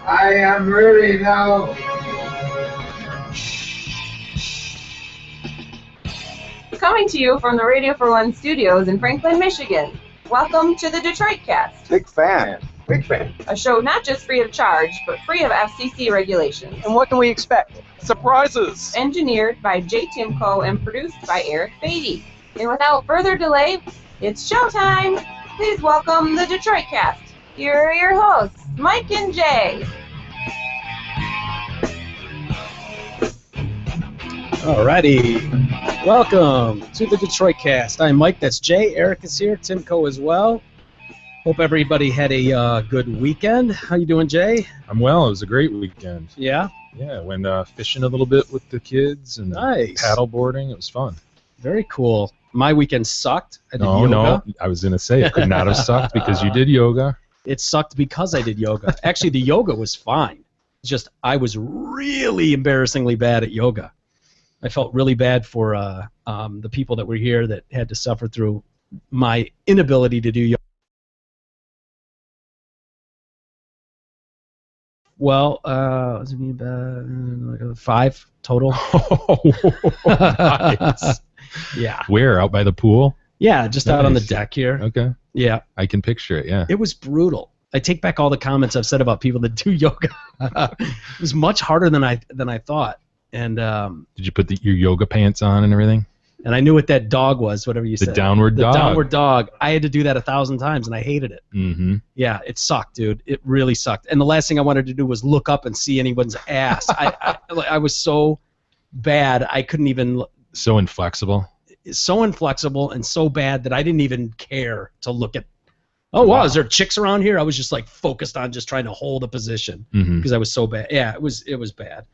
I am ready now. Coming to you from the Radio for One studios in Franklin, Michigan. Welcome to the Detroit Cast. Big fan. Big fan. A show not just free of charge, but free of FCC regulations. And what can we expect? Surprises! Engineered by Jay Timko and produced by Eric Beatty. And without further delay, it's showtime! Please welcome the Detroit Cast. Here are your hosts, Mike and Jay. Alrighty, welcome to the Detroit Cast. I'm Mike, that's Jay, Eric is here, Timko as well. Hope everybody had a good weekend. How you doing, Jay? I'm well, it was a great weekend. Yeah? Yeah, went fishing a little bit with the kids and paddle boarding, it was fun. Very cool. My weekend sucked. I did yoga. No, I was going to say it could not have sucked because you did yoga. It sucked because I did yoga. Actually, the yoga was fine. It's just I was really embarrassingly bad at yoga. I felt really bad for the people that were here that had to suffer through my inability to do yoga. Well, was it about 5 total? Nice. Yeah. Where? Out by the pool? Yeah, just out on the deck here. Okay. Yeah. I can picture it, yeah. It was brutal. I take back all the comments I've said about people that do yoga. It was much harder than I thought. And did you put your yoga pants on and everything? And I knew what that dog was, whatever you said. The downward dog. The downward dog. I had to do that 1,000 times, and I hated it. Mm-hmm. Yeah, it sucked, dude. It really sucked. And the last thing I wanted to do was look up and see anyone's ass. I was so bad, I couldn't even... So inflexible? So inflexible and so bad that I didn't even care to look at... Oh, wow, is there chicks around here? I was just, like, focused on just trying to hold a position because I was so bad. Yeah, it was bad.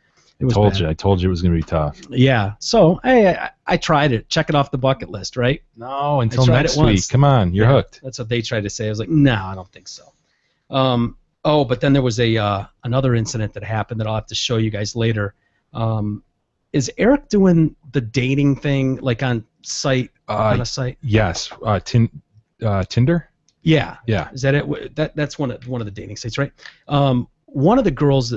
I told you it was going to be tough. Yeah. So I tried it. Check it off the bucket list, right? No, until next week. Come on, you're hooked. That's what they tried to say. I was like, no, I don't think so. But then there was another incident that happened that I'll have to show you guys later. Is Eric doing the dating thing like on a site? Yes. Tinder? Yeah. Yeah. Is that it? That's one of the dating sites, right? One of the girls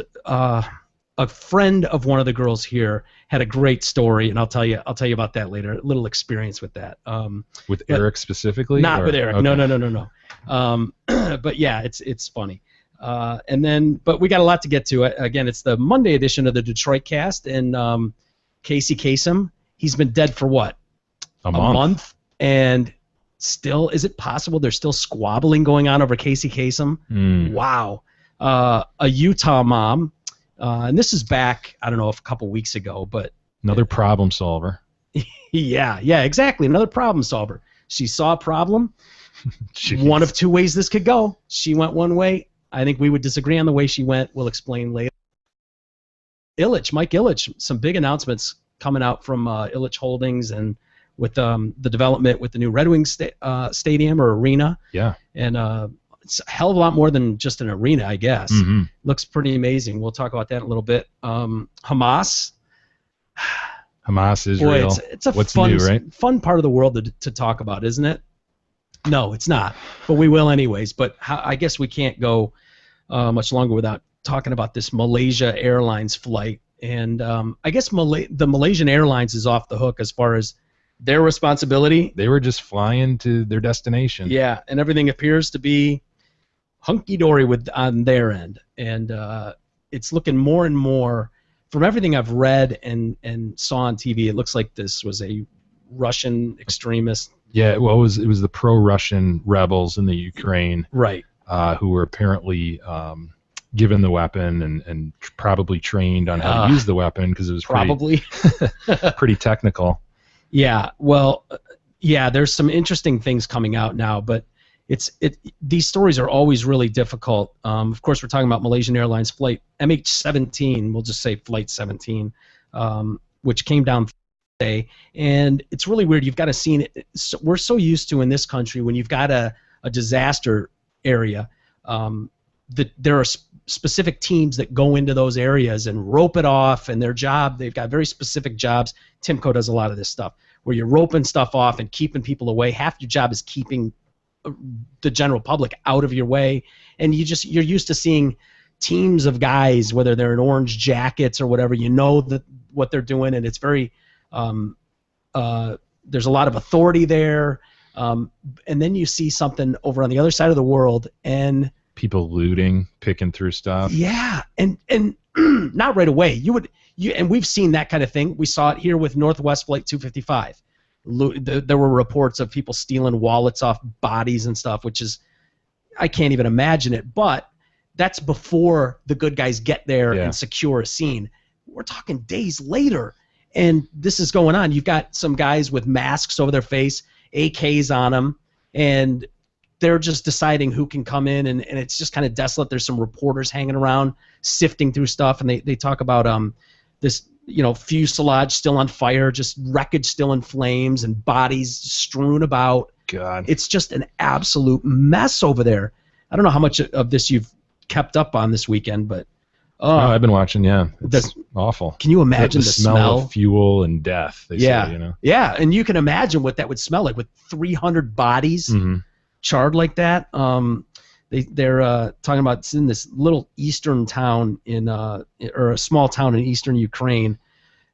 a friend of one of the girls here had a great story, and I'll tell you about that later. A little experience with that. With Eric specifically? Not with Eric. Okay. No. But yeah, it's funny. But we got a lot to get to. Again, it's the Monday edition of the Detroit Cast, and Casey Kasem, he's been dead for what? A month. And still, is it possible there's still squabbling going on over Casey Kasem? Wow. A Utah mom. And this is back, I don't know, a couple weeks ago, but... Another problem solver. Yeah, exactly. Another problem solver. She saw a problem. One of two ways this could go. She went one way. I think we would disagree on the way she went. We'll explain later. Mike Ilitch, some big announcements coming out from Ilitch Holdings and with the development with the new Red Wings stadium or arena. Yeah. And... it's a hell of a lot more than just an arena, I guess. Mm-hmm. Looks pretty amazing. We'll talk about that in a little bit. Hamas, Israel. Boy, it's a fun part of the world to talk about, isn't it? No, it's not. But we will anyways. But I guess we can't go much longer without talking about this Malaysia Airlines flight. And I guess the Malaysian Airlines is off the hook as far as their responsibility. They were just flying to their destination. Yeah, and everything appears to be hunky-dory on their end, and it's looking more and more, from everything I've read and saw on TV, it looks like this was a Russian extremist. Yeah, well, it was the pro-Russian rebels in the Ukraine, right? Who were apparently given the weapon and probably trained on how to use the weapon because it was pretty technical. Yeah, well, there's some interesting things coming out now, but these stories are always really difficult. Of course, we're talking about Malaysian Airlines flight MH17, we'll just say Flight 17, which came down today, and it's really weird. You've got a scene. We're so used to in this country when you've got a disaster area, there are specific teams that go into those areas and rope it off, and their job, they've got very specific jobs. Timco does a lot of this stuff where you're roping stuff off and keeping people away. Half your job is keeping the general public out of your way, and you're used to seeing teams of guys, whether they're in orange jackets or whatever, what they're doing, and it's very there's a lot of authority there, and then you see something over on the other side of the world, and people looting, picking through stuff. Yeah, and not right away. And we've seen that kind of thing. We saw it here with Northwest Flight 255. There were reports of people stealing wallets off bodies and stuff, which is, I can't even imagine it. But that's before the good guys get there and secure a scene. We're talking days later, and this is going on. You've got some guys with masks over their face, AKs on them, and they're just deciding who can come in, and it's just kind of desolate. There's some reporters hanging around, sifting through stuff, and they talk about this, fuselage still on fire, just wreckage still in flames, and bodies strewn about. God. It's just an absolute mess over there. I don't know how much of this you've kept up on this weekend, but I've been watching. Yeah, it's awful. Can you imagine the smell of fuel and death? They say, Yeah, and you can imagine what that would smell like with 300 bodies. Mm-hmm. Charred like that. They're talking about it's in this little eastern town or a small town in eastern Ukraine,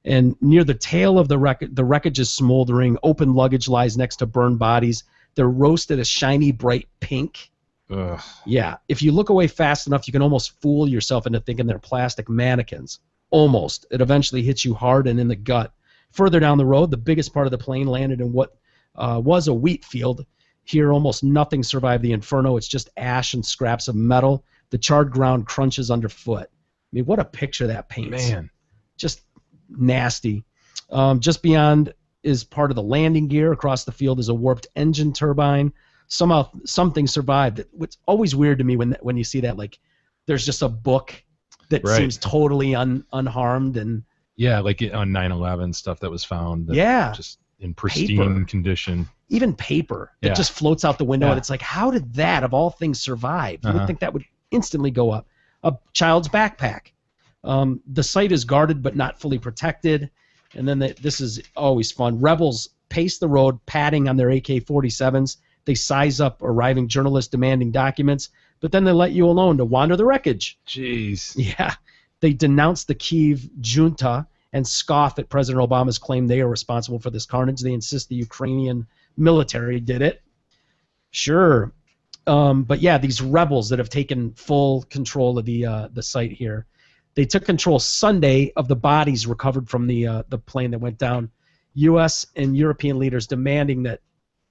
and near the tail of the wreckage is smoldering. Open luggage lies next to burned bodies. They're roasted a shiny bright pink. Ugh. Yeah, if you look away fast enough, you can almost fool yourself into thinking they're plastic mannequins. Almost. It eventually hits you hard and in the gut. Further down the road, the biggest part of the plane landed in what was a wheat field. Here, almost nothing survived the inferno. It's just ash and scraps of metal. The charred ground crunches underfoot. I mean, what a picture that paints. Man. Just nasty. Just beyond is part of the landing gear. Across the field is a warped engine turbine. Somehow something survived. What's always weird to me when you see that, like, there's just a book that seems totally unharmed. And yeah, like on 9/11 stuff that was found. Just in pristine condition. Even paper that just floats out the window, and it's like, how did that, of all things, survive? You would think that would instantly go up. A child's backpack. The site is guarded but not fully protected. And then this is always fun. Rebels pace the road, padding on their AK-47s. They size up arriving journalists demanding documents, but then they let you alone to wander the wreckage. Jeez. Yeah. They denounce the Kyiv junta and scoff at President Obama's claim they are responsible for this carnage. They insist the Ukrainian military did it. Sure. But yeah, these rebels that have taken full control of the site here. They took control Sunday of the bodies recovered from the plane that went down. U.S. and European leaders demanding that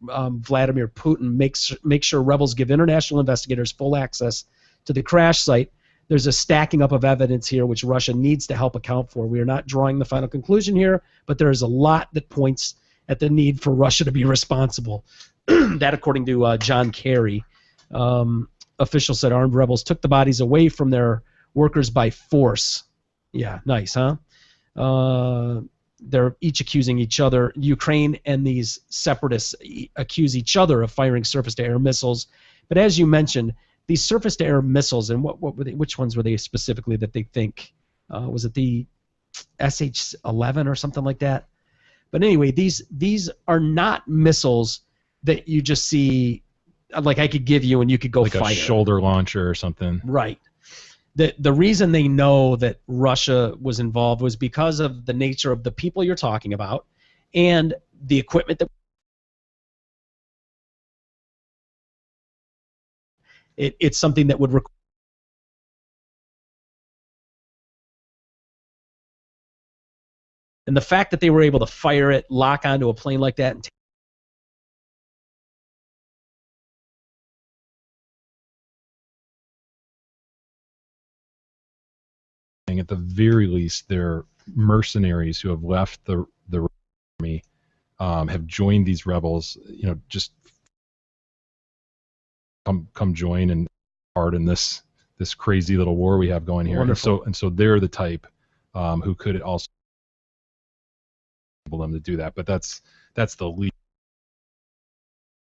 Vladimir Putin make sure rebels give international investigators full access to the crash site. There's a stacking up of evidence here which Russia needs to help account for. We are not drawing the final conclusion here, but there is a lot that points at the need for Russia to be responsible. That, according to John Kerry. Officials said armed rebels took the bodies away from their workers by force. Yeah, nice, huh? They're each accusing each other. Ukraine and these separatists accuse each other of firing surface-to-air missiles. But as you mentioned, these surface-to-air missiles, and what were they? Which ones were they specifically that they think? Was it the SH-11 or something like that? But anyway, these are not missiles that you just see, like I could give you and you could go like fire. Like a shoulder launcher or something. Right. The reason they know that Russia was involved was because of the nature of the people you're talking about and the equipment that it's something that would require. And the fact that they were able to fire it, lock onto a plane like that, and at the very least, they're mercenaries who have left the army, have joined these rebels. Just come join and part in this crazy little war we have going here. Wonderful. And so they're the type who could also enable them to do that. But that's the least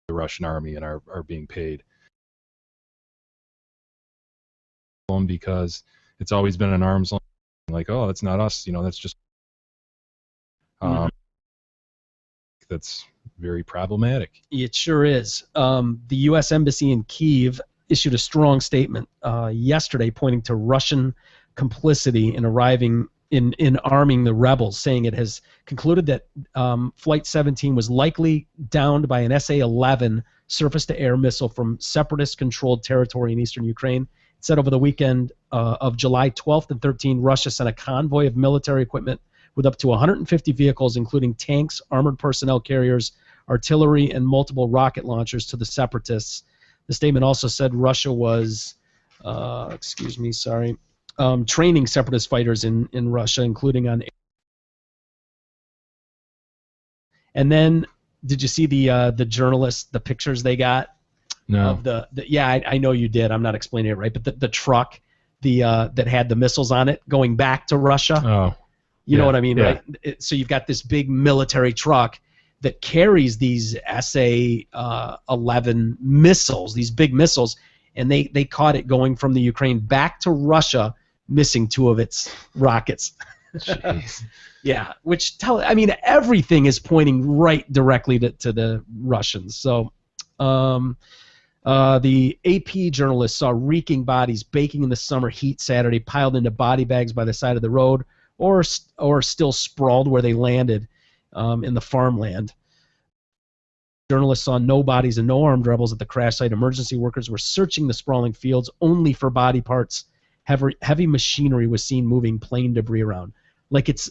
the Russian army and are being paid. them because it's always been an arm's length. Like, oh, that's not us. That's just that's very problematic. It sure is. The U.S. Embassy in Kyiv issued a strong statement yesterday pointing to Russian complicity in arming the rebels, saying it has concluded that Flight 17 was likely downed by an SA-11 surface-to-air missile from separatist-controlled territory in eastern Ukraine. It said over the weekend of July 12th and 13th, Russia sent a convoy of military equipment with up to 150 vehicles, including tanks, armored personnel carriers, artillery, and multiple rocket launchers to the separatists. The statement also said Russia was, training separatist fighters in Russia, including on. And then, did you see the journalists, the pictures they got? No. Of I know you did. I'm not explaining it right, but the truck, that had the missiles on it going back to Russia. Oh. You know what I mean, yeah. right? So you've got this big military truck that carries these SA-11 missiles, these big missiles, and they caught it going from the Ukraine back to Russia, missing 2 of its rockets. Jeez. Yeah, everything is pointing right directly to the Russians. So the AP journalist saw reeking bodies baking in the summer heat Saturday, piled into body bags by the side of the road, or still sprawled where they landed in the farmland. Journalists saw no bodies and no armed rebels at the crash site. Emergency workers were searching the sprawling fields only for body parts. Heavy machinery was seen moving plane debris around, like it's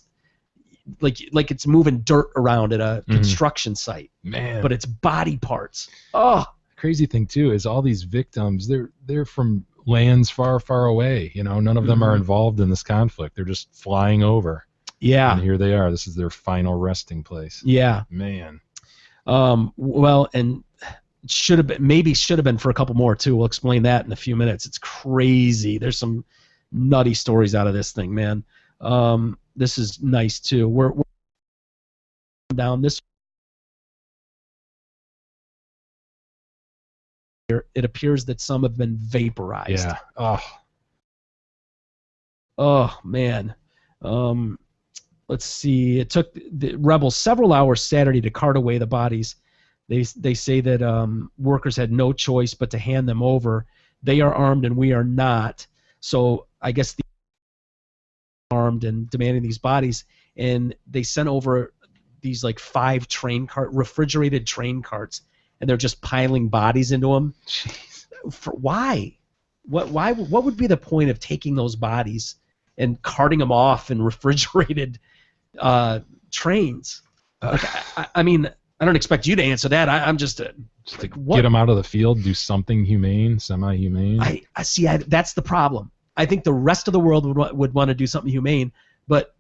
moving dirt around at a construction site. Man. But it's body parts. Oh, crazy thing too is all these victims, they're from lands far, far away. None of them are involved in this conflict. They're just flying over. Yeah. And here they are. This is their final resting place. Yeah. Man. Well, and should have been for a couple more too. We'll explain that in a few minutes. It's crazy. There's some nutty stories out of this thing, man. This is nice too. We're down this. It appears that some have been vaporized. Yeah. Oh man. Let's see. It took the rebels several hours Saturday to cart away the bodies. They say that workers had no choice but to hand them over. They are armed and we are not. So I guess the armed and demanding these bodies, and they sent over these 5 refrigerated train carts, and they're just piling bodies into them. Jeez. Why? What would be the point of taking those bodies and carting them off in refrigerated trains? I don't expect you to answer that. I'm just to get them out of the field, do something humane, semi-humane. I see. That's the problem. I think the rest of the world would want to do something humane, but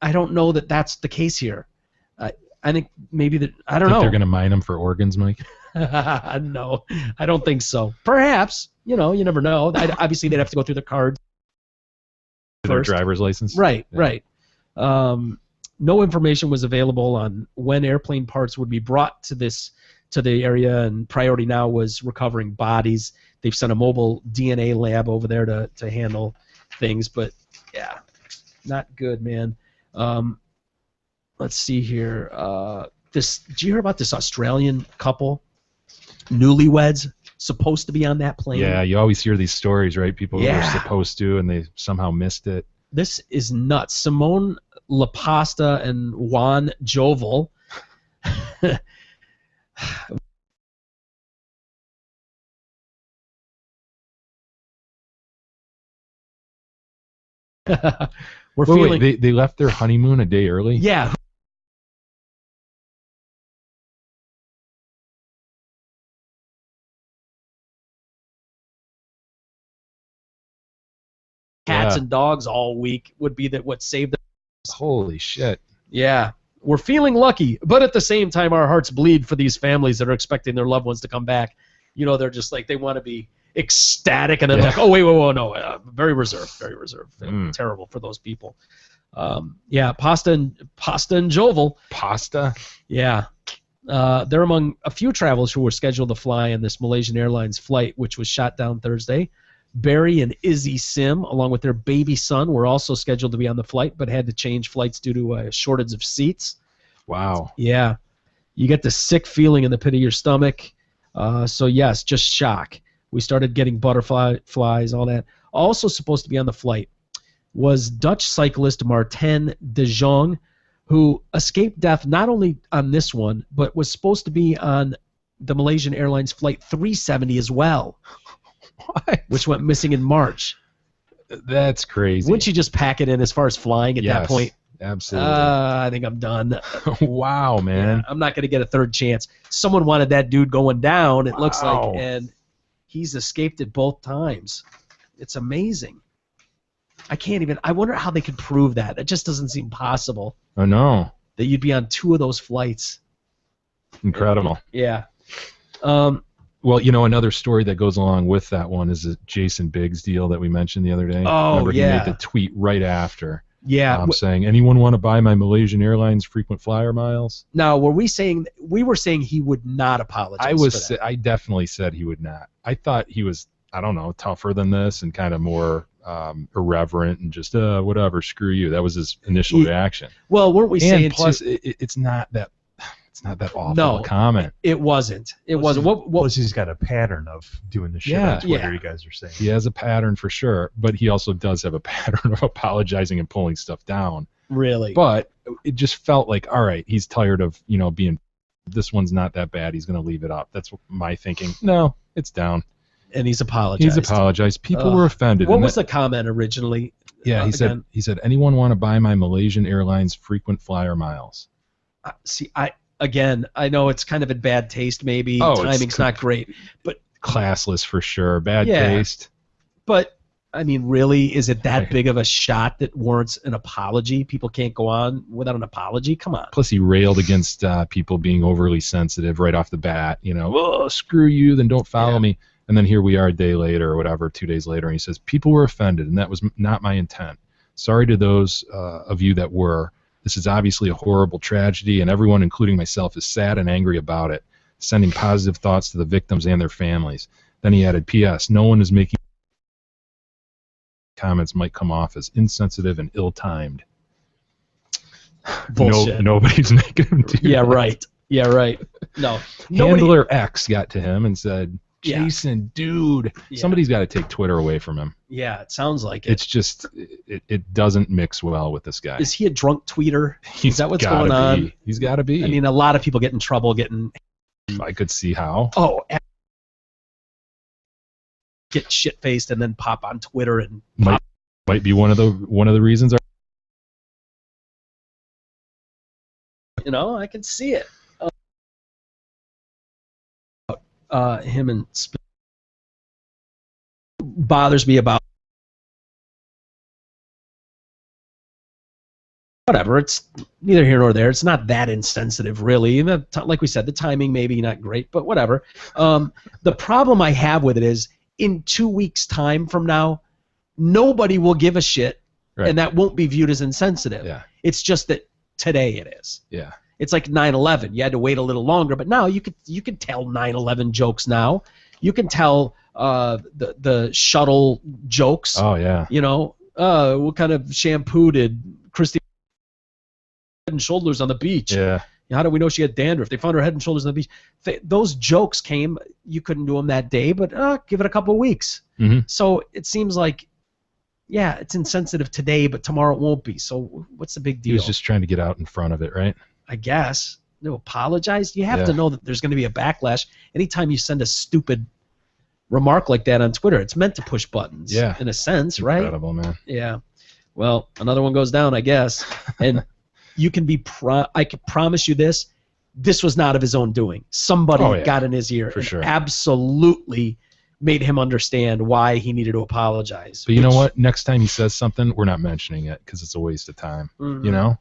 I don't know that that's the case here. I think maybe that I don't know. They're going to mine them for organs, Mike? No, I don't think so. Perhaps. You never know. Obviously, they'd have to go through the cards. Their driver's license. Right. Yeah. Right. No information was available on when airplane parts would be brought to the area, and priority now was recovering bodies. They've sent a mobile DNA lab over there to handle things, but yeah, not good, man. Let's see here. Did you hear about this Australian couple, newlyweds, supposed to be on that plane? Yeah, you always hear these stories, right? People who were supposed to, and they somehow missed it. This is nuts. Simone LaPasta and Juan Jovel. Wait, they left their honeymoon a day early? Yeah. Cats and dogs all week would be what saved them. Holy shit. Yeah. We're feeling lucky, but at the same time, our hearts bleed for these families that are expecting their loved ones to come back. They're just they want to be ecstatic, and then oh, wait, no. Very reserved. Terrible for those people. Pasta and Jovel. Pasta? Yeah. They're among a few travelers who were scheduled to fly on this Malaysian Airlines flight, which was shot down Thursday. Barry and Izzy Sim, along with their baby son, were also scheduled to be on the flight, but had to change flights due to a shortage of seats. Wow. Yeah. You get the sick feeling in the pit of your stomach. So, yes, just shock. We started getting butterflies, all that. Also supposed to be on the flight was Dutch cyclist Martin de Jong, who escaped death not only on this one, but was supposed to be on the Malaysian Airlines Flight 370 as well. What? Which went missing in March. That's crazy. Wouldn't you just pack it in as far as flying at that point? Absolutely. I think I'm done. Wow, man. Yeah, I'm not going to get a third chance. Someone wanted that dude going down, it looks like, and he's escaped it both times. It's amazing. I wonder how they could prove that. It just doesn't seem possible. Oh, no. That you'd be on 2 of those flights. Incredible. Yeah. Well, another story that goes along with that one is the Jason Biggs deal that we mentioned the other day. Oh, remember, he yeah. made the tweet right after. Yeah. Saying, anyone want to buy my Malaysian Airlines frequent flyer miles? Now, we were saying he would not apologize for that. I definitely said he would not. I thought he was, I don't know, tougher than this and kind of more irreverent and just whatever, screw you. That was his initial reaction. Well, weren't we saying? And plus, it's not that awful a comment. It wasn't. It wasn't. Plus, he's got a pattern of doing the shit on Twitter. You guys are saying he has a pattern for sure, but he also does have a pattern of apologizing and pulling stuff down. Really? But it just felt like, all right, he's tired of being. This one's not that bad. He's going to leave it up. That's my thinking. No, it's down. And he's apologized. People were offended. What was the comment originally? Yeah, he said, anyone want to buy my Malaysian Airlines frequent flyer miles? I know it's kind of in bad taste maybe. Timing's not great. But classless for sure. Bad taste. But, I mean, really, is it that big of a shot that warrants an apology? People can't go on without an apology? Come on. Plus, he railed against people being overly sensitive right off the bat. Oh, screw you, then don't follow me. And then here we are a day later or whatever, 2 days later, and he says, people were offended, and that was not my intent. Sorry to those of you that were. This is obviously a horrible tragedy, and everyone, including myself, is sad and angry about it, sending positive thoughts to the victims and their families. Then he added, P.S. No one is making comments might come off as insensitive and ill-timed. Bullshit. Nobody's making him do that. Yeah, right. No. Handler X got to him and said, Jason, dude, somebody's got to take Twitter away from him. Yeah, it sounds like it. It's just, it doesn't mix well with this guy. Is he a drunk tweeter? Is that what's going on? He's got to be. I mean, a lot of people get in trouble getting... I could see how. Oh, get shit-faced and then pop on Twitter and... Might be one of the reasons. I can see it. Him and bothers me about whatever. It's neither here nor there. It's not that insensitive, really. Like we said, the timing maybe not great, but whatever. The problem I have with it is in 2 weeks' time from now, nobody will give a shit, and that won't be viewed as insensitive. Yeah. It's just that today it is. Yeah. It's like 9/11. You had to wait a little longer, but now you could tell 9/11 jokes now. You can tell the shuttle jokes. Oh yeah. What kind of shampoo did Christy Head and Shoulders on the beach? Yeah. How do we know she had dandruff? They found her Head and Shoulders on the beach. Those jokes came. You couldn't do them that day, but give it a couple of weeks. Mm-hmm. So it seems like, yeah, it's insensitive today, but tomorrow it won't be. So what's the big deal? He was just trying to get out in front of it, right? I guess. No, apologize. You have to know that there's going to be a backlash. Anytime you send a stupid remark like that on Twitter, it's meant to push buttons. Yeah. In a sense, right? Incredible, man. Yeah. Well, another one goes down, I guess. And you can be I can promise you this. This was not of his own doing. Somebody got in his ear for sure. Absolutely made him understand why he needed to apologize. But you know what? Next time he says something, we're not mentioning it because it's a waste of time. Mm-hmm.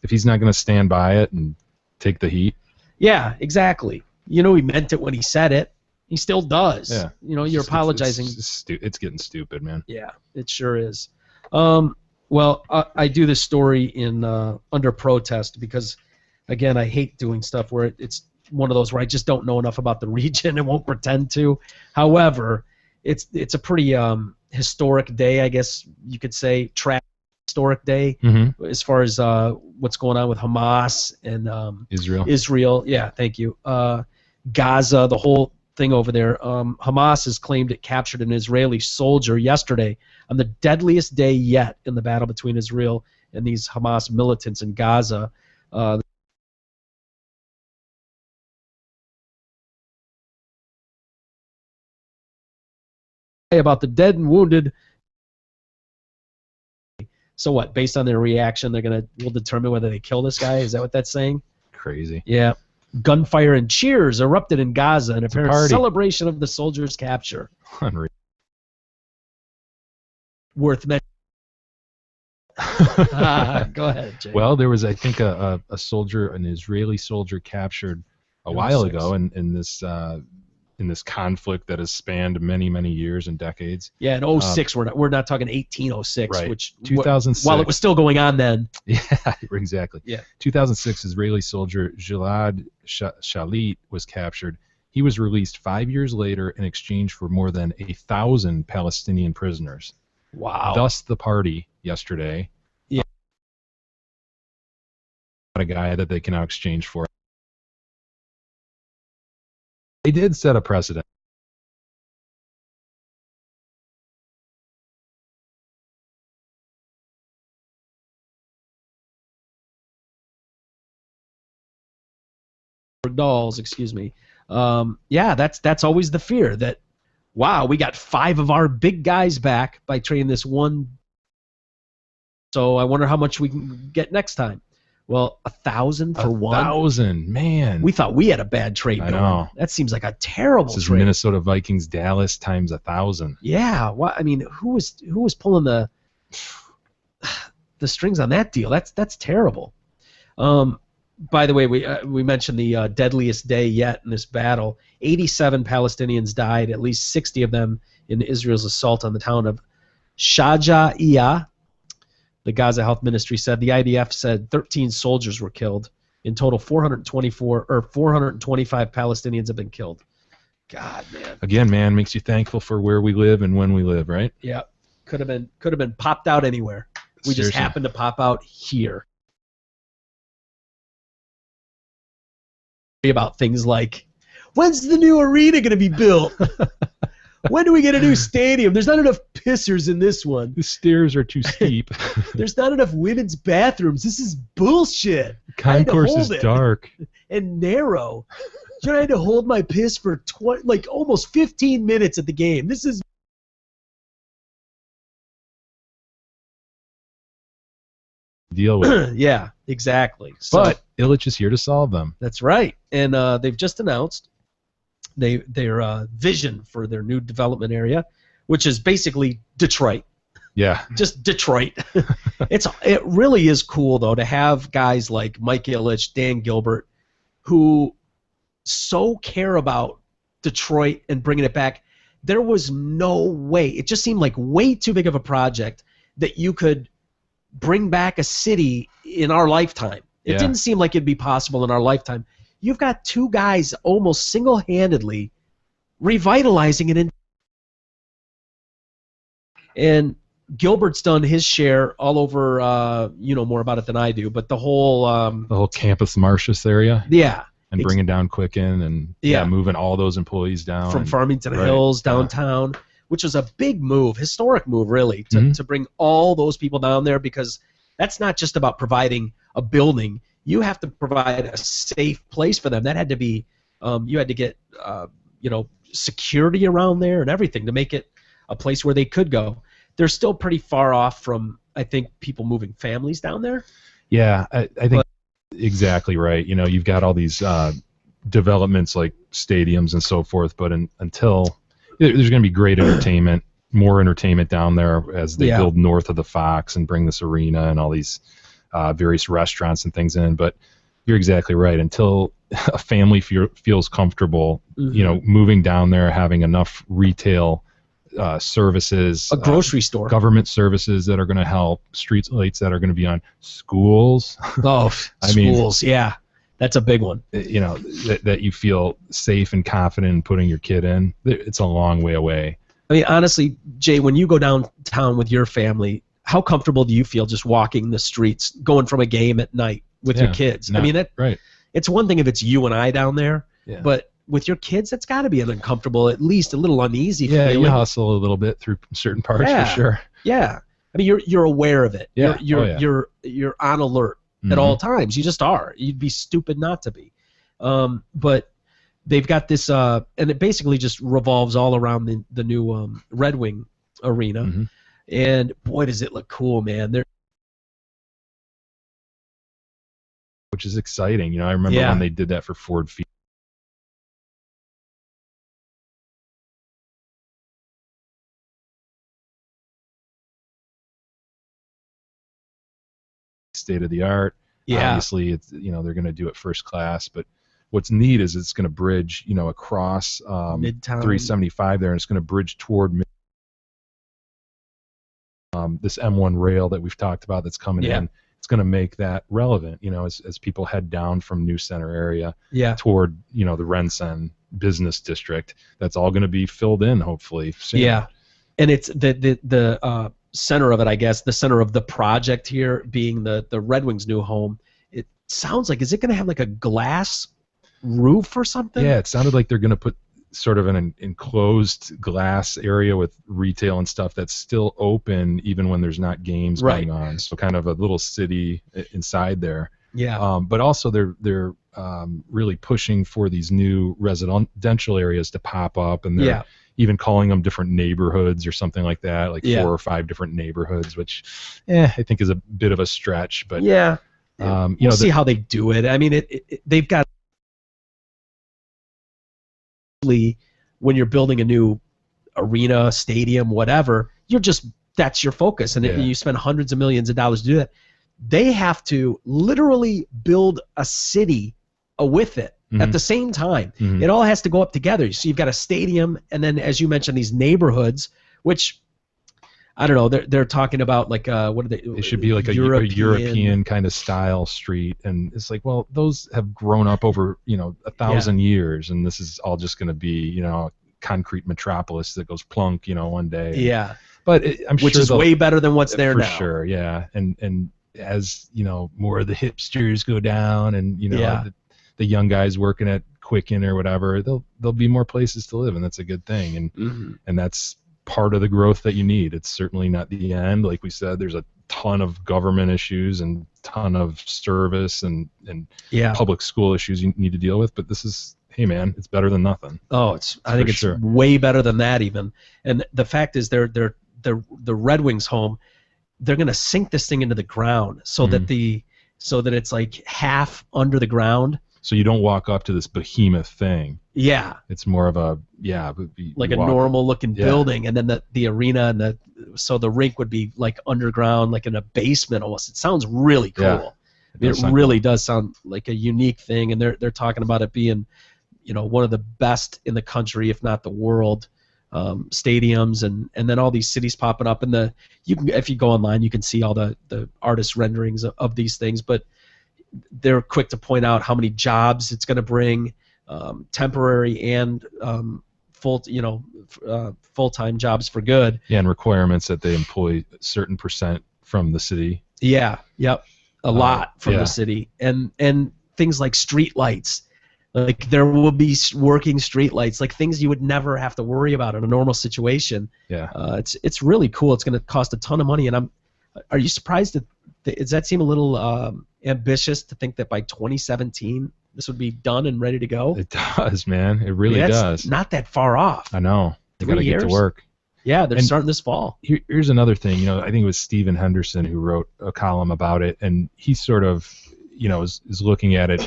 If he's not going to stand by it and take the heat. Yeah, exactly. He meant it when he said it. He still does. Yeah. You're apologizing. It's getting stupid, man. Yeah, it sure is. Well, I do this story in under protest because, again, I hate doing stuff where it's one of those where I just don't know enough about the region and won't pretend to. However, it's a pretty historic day, I guess you could say, historic day, as far as what's going on with Hamas and Israel. Yeah, thank you. Gaza, the whole thing over there. Hamas has claimed it captured an Israeli soldier yesterday on the deadliest day yet in the battle between Israel and these Hamas militants in Gaza. About the dead and wounded. So what? Based on their reaction, we'll determine whether they kill this guy. Is that what that's saying? Crazy. Yeah. Gunfire and cheers erupted in Gaza in apparent celebration of the soldiers' capture. Unreal. Worth mentioning. Go ahead, Jay. Well, there was, I think, a soldier, an Israeli soldier, captured a while ago in this conflict that has spanned many years and decades. Yeah, in 06, we're not talking 1806, right. Which 2006. While it was still going on then. Yeah, exactly. Yeah. 2006, Israeli soldier Gilad Shalit was captured. He was released 5 years later in exchange for more than 1,000 Palestinian prisoners. Wow. Thus the party yesterday. Yeah. A guy that they can now exchange for. They did set a precedent. Dolls, excuse me. Yeah, that's always the fear that, wow, we got 5 of our big guys back by trading this one. So I wonder how much we can get next time. Well, 1,000 for one. 1,000, man. We thought we had a bad trade. I know. That seems like a terrible This is trade. Minnesota Vikings Dallas times 1,000. Yeah. I mean, who was pulling the strings on that deal? That's terrible. By the way, we mentioned the deadliest day yet in this battle. 87 Palestinians died, at least 60 of them in Israel's assault on the town of Shaja'iyah. The Gaza Health Ministry said the IDF said 13 soldiers were killed. In total, 425 Palestinians have been killed. God, man. Again, man, makes you thankful for where we live and when we live, right? Yeah, could have been popped out anywhere. We just happened to pop out here. About things like, when's the new arena going to be built? When do we get a new stadium? There's not enough pissers in this one. The stairs are too steep. There's not enough women's bathrooms. This is bullshit. Concourse is dark. And narrow. I had to hold my piss for almost 15 minutes at the game. This is deal with. Yeah, exactly. But Illich is here to solve them. That's right. And they've just announced their vision for their new development area, which is basically Detroit. Yeah. Just Detroit. It really is cool, though, to have guys like Mike Ilitch, Dan Gilbert, who so care about Detroit and bringing it back. There was no way. It just seemed like way too big of a project that you could bring back a city in our lifetime. It didn't seem like it'd be possible in our lifetime. You've got 2 guys almost single-handedly revitalizing it. And Gilbert's done his share all over, you know more about it than I do, but the whole Campus Martius area. Yeah. And bringing down Quicken and moving all those employees down. From Farmington Hills downtown, which was a big move, historic move, really, to bring all those people down there, because that's not just about providing a building. You have to provide a safe place for them. That had to be, you had to get, security around there and everything to make it a place where they could go. They're still pretty far off from, I think, people moving families down there. Yeah, I think exactly right. You know, you've got all these developments like stadiums and so forth, but until there's going to be great entertainment, more entertainment down there as they build north of the Fox and bring this arena and all these various restaurants and things in. But you're exactly right. Until a family feels comfortable, moving down there, having enough retail services, a grocery store, government services that are going to help, street lights that are going to be on, schools. Oh, schools, yeah. That's a big one. You know, that you feel safe and confident in putting your kid in. It's a long way away. I mean, honestly, Jay, when you go downtown with your family, how comfortable do you feel just walking the streets, going from a game at night with your kids? I mean, right. It's one thing if it's you and I down there, but with your kids, that's got to be an uncomfortable, at least a little uneasy feeling. You hustle a little bit through certain parts for sure. Yeah. I mean, you're aware of it. Yeah. You're on alert at all times. You just are. You'd be stupid not to be. But they've got this, and it basically just revolves all around the new Red Wing arena. Mm-hmm. And boy, does it look cool, man. Which is exciting. You know, I remember when they did that for Ford Field. State of the art. Obviously, it's they're going to do it first class, but what's neat is it's going to bridge across Midtown 375 there, and it's going to bridge toward this M1 rail that we've talked about that's coming in. It's going to make that relevant, as people head down from New Center area toward the Rensen business district. That's all going to be filled in hopefully soon. Yeah, and it's the center of it, I guess, the center of the project here being the Red Wings' new home. It sounds like, is it going to have like a glass roof or something? Yeah, it sounded like they're going to put sort of an enclosed glass area with retail and stuff that's still open even when there's not games going on. So kind of a little city inside there. Yeah. But also they're really pushing for these new residential areas to pop up, and they're even calling them different neighborhoods or something like that, like 4 or 5 different neighborhoods, which I think is a bit of a stretch. But we'll see how they do it. I mean, they've got, when you're building a new arena, stadium, whatever, that's your focus, and you spend hundreds of millions of dollars to do that. They have to literally build a city with it at the same time. It all has to go up together. So you've got a stadium, and then, as you mentioned, these neighborhoods, which I don't know. They're talking about like what are they? It should be like a European kind of style street, and it's like, well, those have grown up over 1,000 years, and this is all just going to be a concrete metropolis that goes plunk one day. Yeah, but I'm sure which is way better than what's there now. For sure, yeah, and as more of the hipsters go down, and the young guys working at Quicken or whatever, there'll be more places to live, and that's a good thing, and that's part of the growth that you need. It's certainly not the end. Like we said, there's a ton of government issues and ton of service and public school issues you need to deal with, but this is, hey man, it's better than nothing. Oh, I think it's way better than that even. And the fact is, the Red Wings home, they're going to sink this thing into the ground so that it's like half under the ground. So you don't walk up to this behemoth thing. Yeah. It's more of a like a normal looking building, and then the arena and so the rink would be like underground, like in a basement almost. It sounds really cool. Yeah, it really does sound like a unique thing, and they're talking about it being, one of the best in the country, if not the world, stadiums, and then all these cities popping up, and if you go online, you can see all the artist renderings of these things, but they're quick to point out how many jobs it's going to bring, temporary and full-time jobs for good. Yeah, and requirements that they employ a certain percent from the city. Yeah, yep, a lot from the city, and things like street lights. Like there will be working street lights, like things you would never have to worry about in a normal situation. Yeah, it's really cool. It's going to cost a ton of money, and are you surprised does that seem a little ambitious to think that by 2017 this would be done and ready to go? It does, man. It really does. Not that far off. I know. They got to get to work. Yeah, they're starting this fall. Here's another thing. I think it was Stephen Henderson who wrote a column about it, and he sort of, is looking at it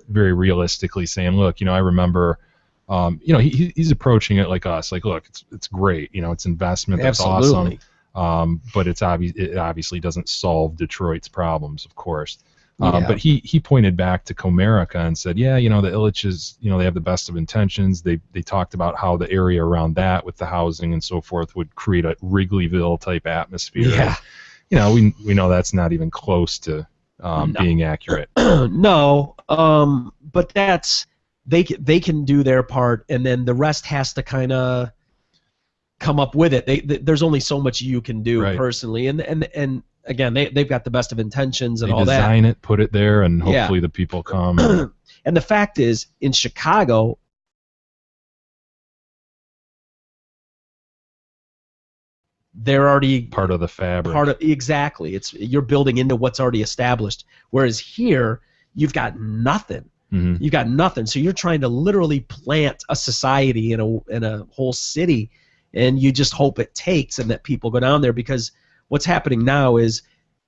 very realistically, saying, look, I remember, he's approaching it like us. Like, look, it's great. It's investment. That's Absolutely. Awesome. But it obviously doesn't solve Detroit's problems, of course. But he pointed back to Comerica and said, the Ilitches, they have the best of intentions. They talked about how the area around that with the housing and so forth would create a Wrigleyville type atmosphere. Yeah. We know that's not even close to being accurate. No. But that's they can do their part, and then the rest has to kind of come up with it. There's only so much you can do personally, and again, they've got the best of intentions and all that. They design it, put it there, and hopefully the people come. And the fact is, in Chicago, they're already part of the fabric. Exactly. You're building into what's already established. Whereas here, you've got nothing. Mm-hmm. You've got nothing. So you're trying to literally plant a society in a whole city, and you just hope it takes and that people go down there, because what's happening now is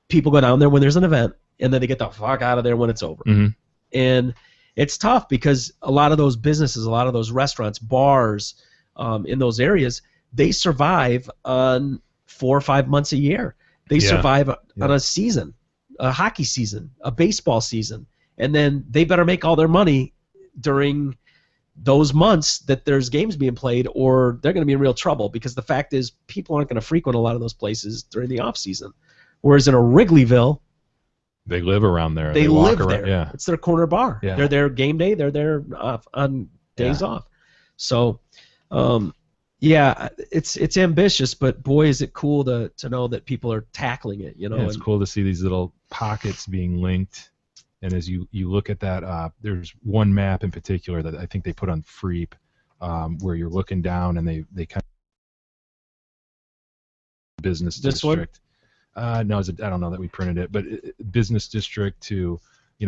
people go down there when there's an event, and then they get the fuck out of there when it's over. Mm-hmm. And it's tough because a lot of those businesses, a lot of those restaurants, bars, in those areas, they survive on 4 or 5 months a year. They survive on a season, a hockey season, a baseball season, and then they better make all their money during those months that there's games being played, or they're going to be in real trouble, because the fact is people aren't going to frequent a lot of those places during the off season. Whereas in a Wrigleyville, they live around there. They walk live around, there. Yeah. It's their corner bar. Yeah. They're there game day. They're there on days off. So, it's ambitious, but boy, is it cool to know that people are tackling it. It's cool to see these little pockets being linked. And as you look at that, there's one map in particular that I think they put on Freep, where you're looking down and they kind of business district. No, I don't know that we printed it, but business district to,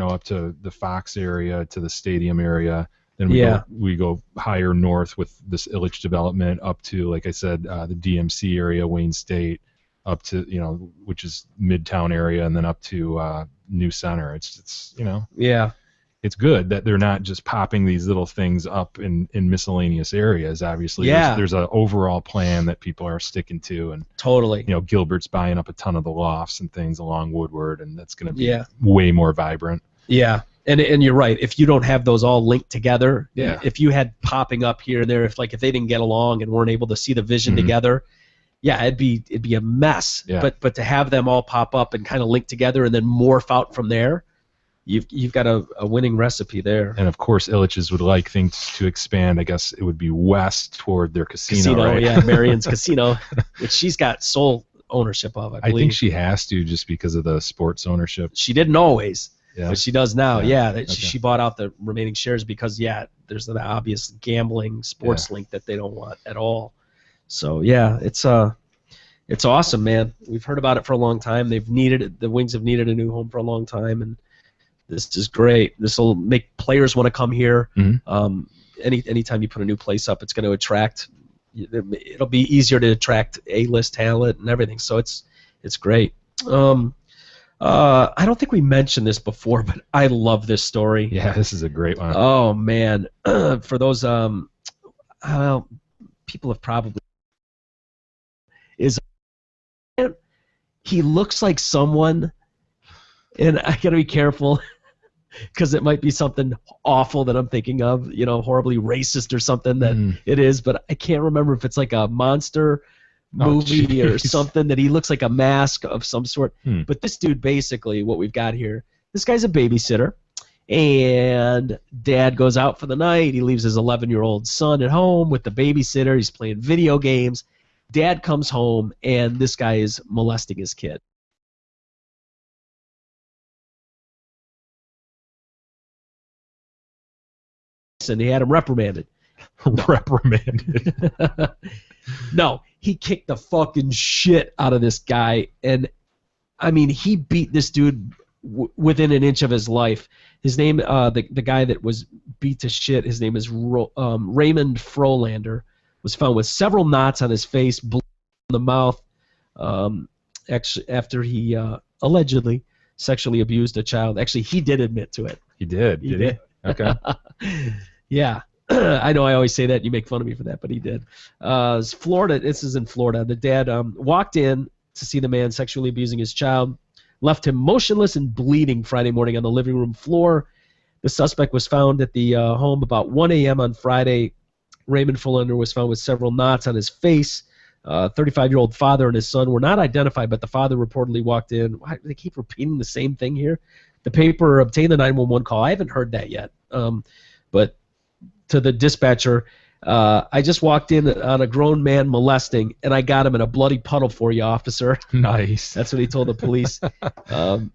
up to the Fox area, to the stadium area. Then we go higher north with this Ilitch development up to, like I said, the DMC area, Wayne State, up to, which is Midtown area, and then up to New Center. It's it's good that they're not just popping these little things up in miscellaneous areas. Obviously, there's an overall plan that people are sticking to, and totally, Gilbert's buying up a ton of the lofts and things along Woodward, and that's going to be way more vibrant. Yeah, and you're right. If you don't have those all linked together, Yeah. if you had popping up here and there, if they didn't get along and weren't able to see the vision together, it'd be a mess. Yeah. But to have them all pop up and kind of link together and then morph out from there, you've got a winning recipe there. And of course, Ilitch's would like things to expand. I guess it would be west toward their casino, right? Yeah, Marion's Casino, which she's got sole ownership of, I believe. I think she has to, just because of the sports ownership. She didn't always. Yeah. But she does now. Okay. She bought out the remaining shares because there's an obvious gambling sports link that they don't want at all. So it's awesome, man. We've heard about it for a long time. They've needed it. The Wings have needed a new home for a long time, and this is great. This will make players want to come here. Mm-hmm. Anytime you put a new place up, it's going to attract. It'll be easier to attract A-list talent and everything. So it's great. I don't think we mentioned this before, but I love this story. Yeah, this is a great one. Oh man, for those people have probably he looks like someone, and I gotta be careful because it might be something awful that I'm thinking of, horribly racist or something that it is, but I can't remember if it's like a monster movie or something that he looks like a mask of some sort. But this dude, basically what we've got here, this guy's a babysitter, and dad goes out for the night. He leaves his 11-year-old son at home with the babysitter. He's playing video games. Dad comes home, and this guy is molesting his kid. And he had him reprimanded. Reprimanded. No, he kicked the fucking shit out of this guy, and I mean, he beat this dude within an inch of his life. His name, the guy that was beat to shit, his name is Raymond Frolander, was found with several knots on his face, blood in the mouth, actually after he allegedly sexually abused a child. Actually, he did admit to it. He did. Did he? Okay. Yeah. I know I always say that. You make fun of me for that, but he did. Florida. This is in Florida. The dad walked in to see the man sexually abusing his child, left him motionless and bleeding Friday morning on the living room floor. The suspect was found at the home about 1 a.m. on Friday. Raymond Frolander was found with several knots on his face. 35-year-old father and his son were not identified, but the father reportedly walked in. Why, they keep repeating the same thing here. The paper obtained the 911 call. I haven't heard that yet. But to the dispatcher, I just walked in on a grown man molesting, and I got him in a bloody puddle for you, officer. Nice. That's what he told the police.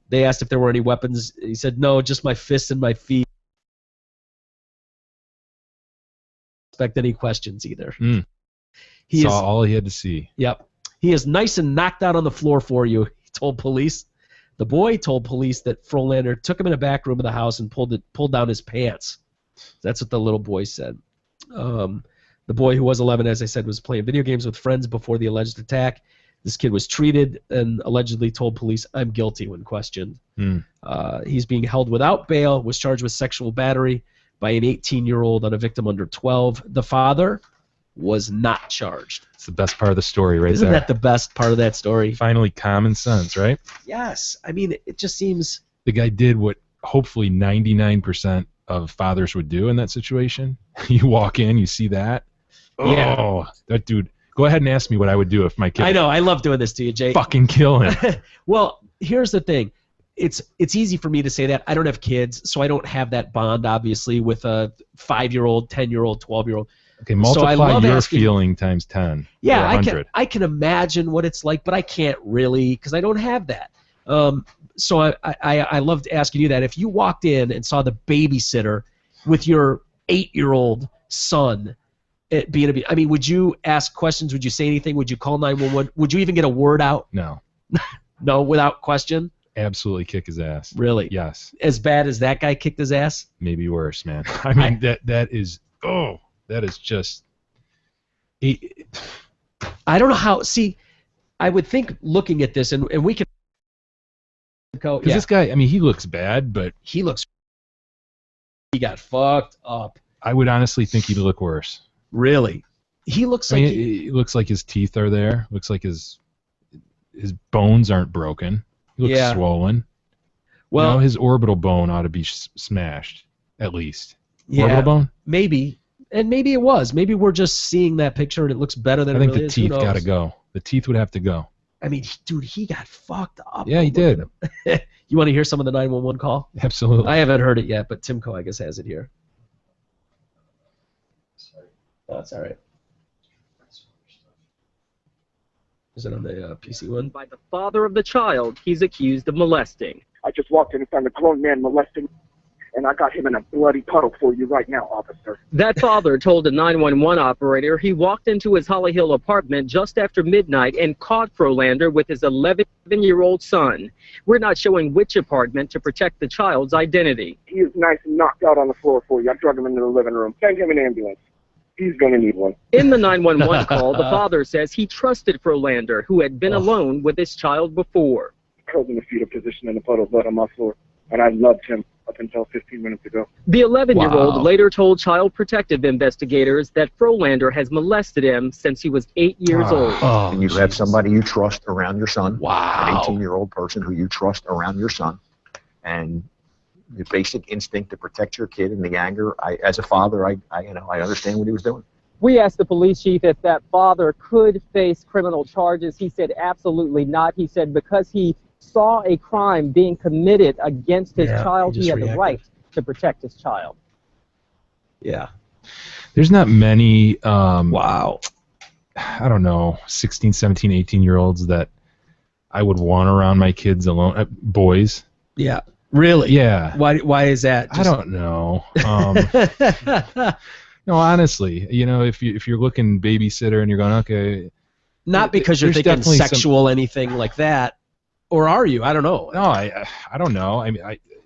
They asked if there were any weapons. He said, no, just my fists and my feet. Expect any questions either. He saw all he had to see. Yep. He is nice and knocked out on the floor for you, he told police. The boy told police that Frolander took him in a back room of the house and pulled down his pants. That's what the little boy said. The boy, who was 11, as I said, was playing video games with friends before the alleged attack. This kid was treated and allegedly told police, I'm guilty, when questioned. He's being held without bail, was charged with sexual battery by an 18-year-old on a victim under 12. The father was not charged. It's the best part of the story right Isn't there. That the best part of that story? Finally common sense, right? Yes. I mean, it just seems... The guy did what hopefully 99% of fathers would do in that situation. You walk in, you see that. Yeah. Oh, that dude. Go ahead and ask me what I would do if my kid... I know. I love doing this to you, Jay. Fucking kill him. Well, here's the thing. It's easy for me to say that. I don't have kids, so I don't have that bond, obviously, with a 5-year-old, 10-year-old, 12-year-old. Okay, multiply your feeling times 10. Yeah, I can imagine what it's like, but I can't really because I don't have that. So I loved asking you that. If you walked in and saw the babysitter with your 8-year-old son being I mean, would you ask questions? Would you say anything? Would you call 911? Would you even get a word out? No. No, without question? Absolutely kick his ass. Really? Yes. As bad as that guy kicked his ass? Maybe worse, man. I mean, that is just... I don't know how... See, I would think looking at this, and we can... Because this guy, I mean, he looks bad, but... He got fucked up. I would honestly think he'd look worse. Really? He looks like... It looks like his teeth are there. Looks like his bones aren't broken. He looks swollen. Well, his orbital bone ought to be smashed, at least. Yeah, orbital bone? Maybe. And maybe it was. Maybe we're just seeing that picture and it looks better than it really is. I think the teeth got to go. The teeth would have to go. I mean, dude, he got fucked up. Yeah, he did. You want to hear some of the 911 call? Absolutely. I haven't heard it yet, but Timco, I guess, has it here. Sorry. Oh, that's all right. Is it on the PC one? By the father of the child he's accused of molesting. I just walked in and found a grown man molesting, and I got him in a bloody puddle for you right now, officer. That father told a 911 operator he walked into his Holly Hill apartment just after midnight and caught Frolander with his 11-year-old son. We're not showing which apartment to protect the child's identity. He is nice and knocked out on the floor for you. I drug him into the living room. Send him an ambulance. He's going to need one. In the 911 call, the father says he trusted Frolander, who had been alone with his child before. Curled in the fetal position in the puddle of blood on my floor, and I loved him up until 15 minutes ago. The 11-year-old later told Child Protective investigators that Frolander has molested him since he was 8 years old. And you have somebody you trust around your son, an 18-year-old person who you trust around your son, and the basic instinct to protect your kid and the anger. As a father, I understand what he was doing. We asked the police chief if that father could face criminal charges. He said absolutely not. He said because he saw a crime being committed against his child, he had the right to protect his child. Yeah. There's not many, I don't know, 16, 17, 18-year-olds that I would want around my kids alone. Boys. Yeah. Really? Yeah. Why is that? I don't know. No, honestly, if you're looking babysitter and you're going, okay. Not because you're thinking sexual anything like that, or are you? I don't know. No, I don't know. I mean,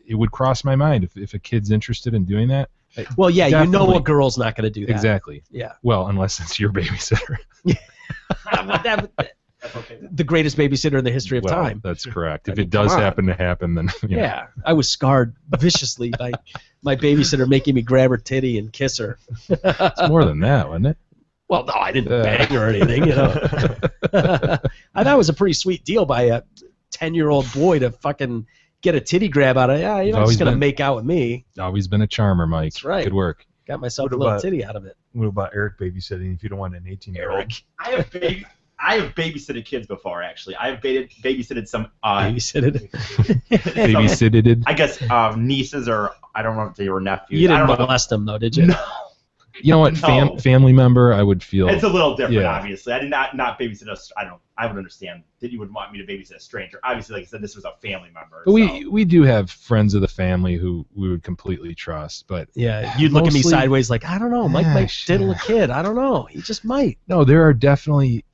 it would cross my mind if a kid's interested in doing that. Well, yeah, a girl's not going to do that. Exactly. Yeah. Well, unless it's your babysitter. The greatest babysitter in the history of time. That's correct. If it does happen to happen, then yeah. I was scarred viciously by my babysitter making me grab her titty and kiss her. It's more than that, wasn't it? Well, no, I didn't bang her or anything. I thought it was a pretty sweet deal by a 10-year-old boy to fucking get a titty grab out of. Yeah, you're not just gonna make out with me. Always been a charmer, Mike. That's right. Good work. Got myself a little titty out of it. What about Eric babysitting if you don't want an 18-year-old? I have babysitted kids before, actually. I have babysitted some... babysitted? Babysitted? I guess nieces or I don't know if they were nephews. You didn't molest them, though, did you? No. You know what? No. Family member, I would feel. It's a little different, Yeah. obviously. I did not babysit I would understand that you would want me to babysit a stranger. Obviously, like I said, this was a family member. But so. we do have friends of the family who we would completely trust. But yeah, you'd look at me mostly- sideways like, I don't know, Mike Yeah, might sure. diddle a kid. I don't know. He just might. No, there are definitely.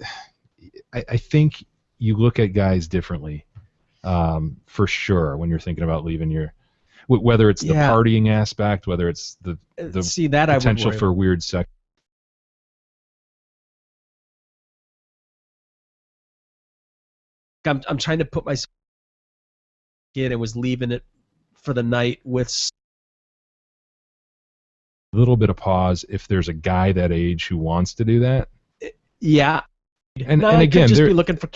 I think you look at guys differently, for sure. When you're thinking about leaving your, whether it's the Yeah. partying aspect, whether it's the See that I would potential worry for weird sex. I'm trying to put myself in and was leaving it for the night with. A little bit of pause if there's a guy that age who wants to do that. Yeah. And no, and I again, could just they're be looking for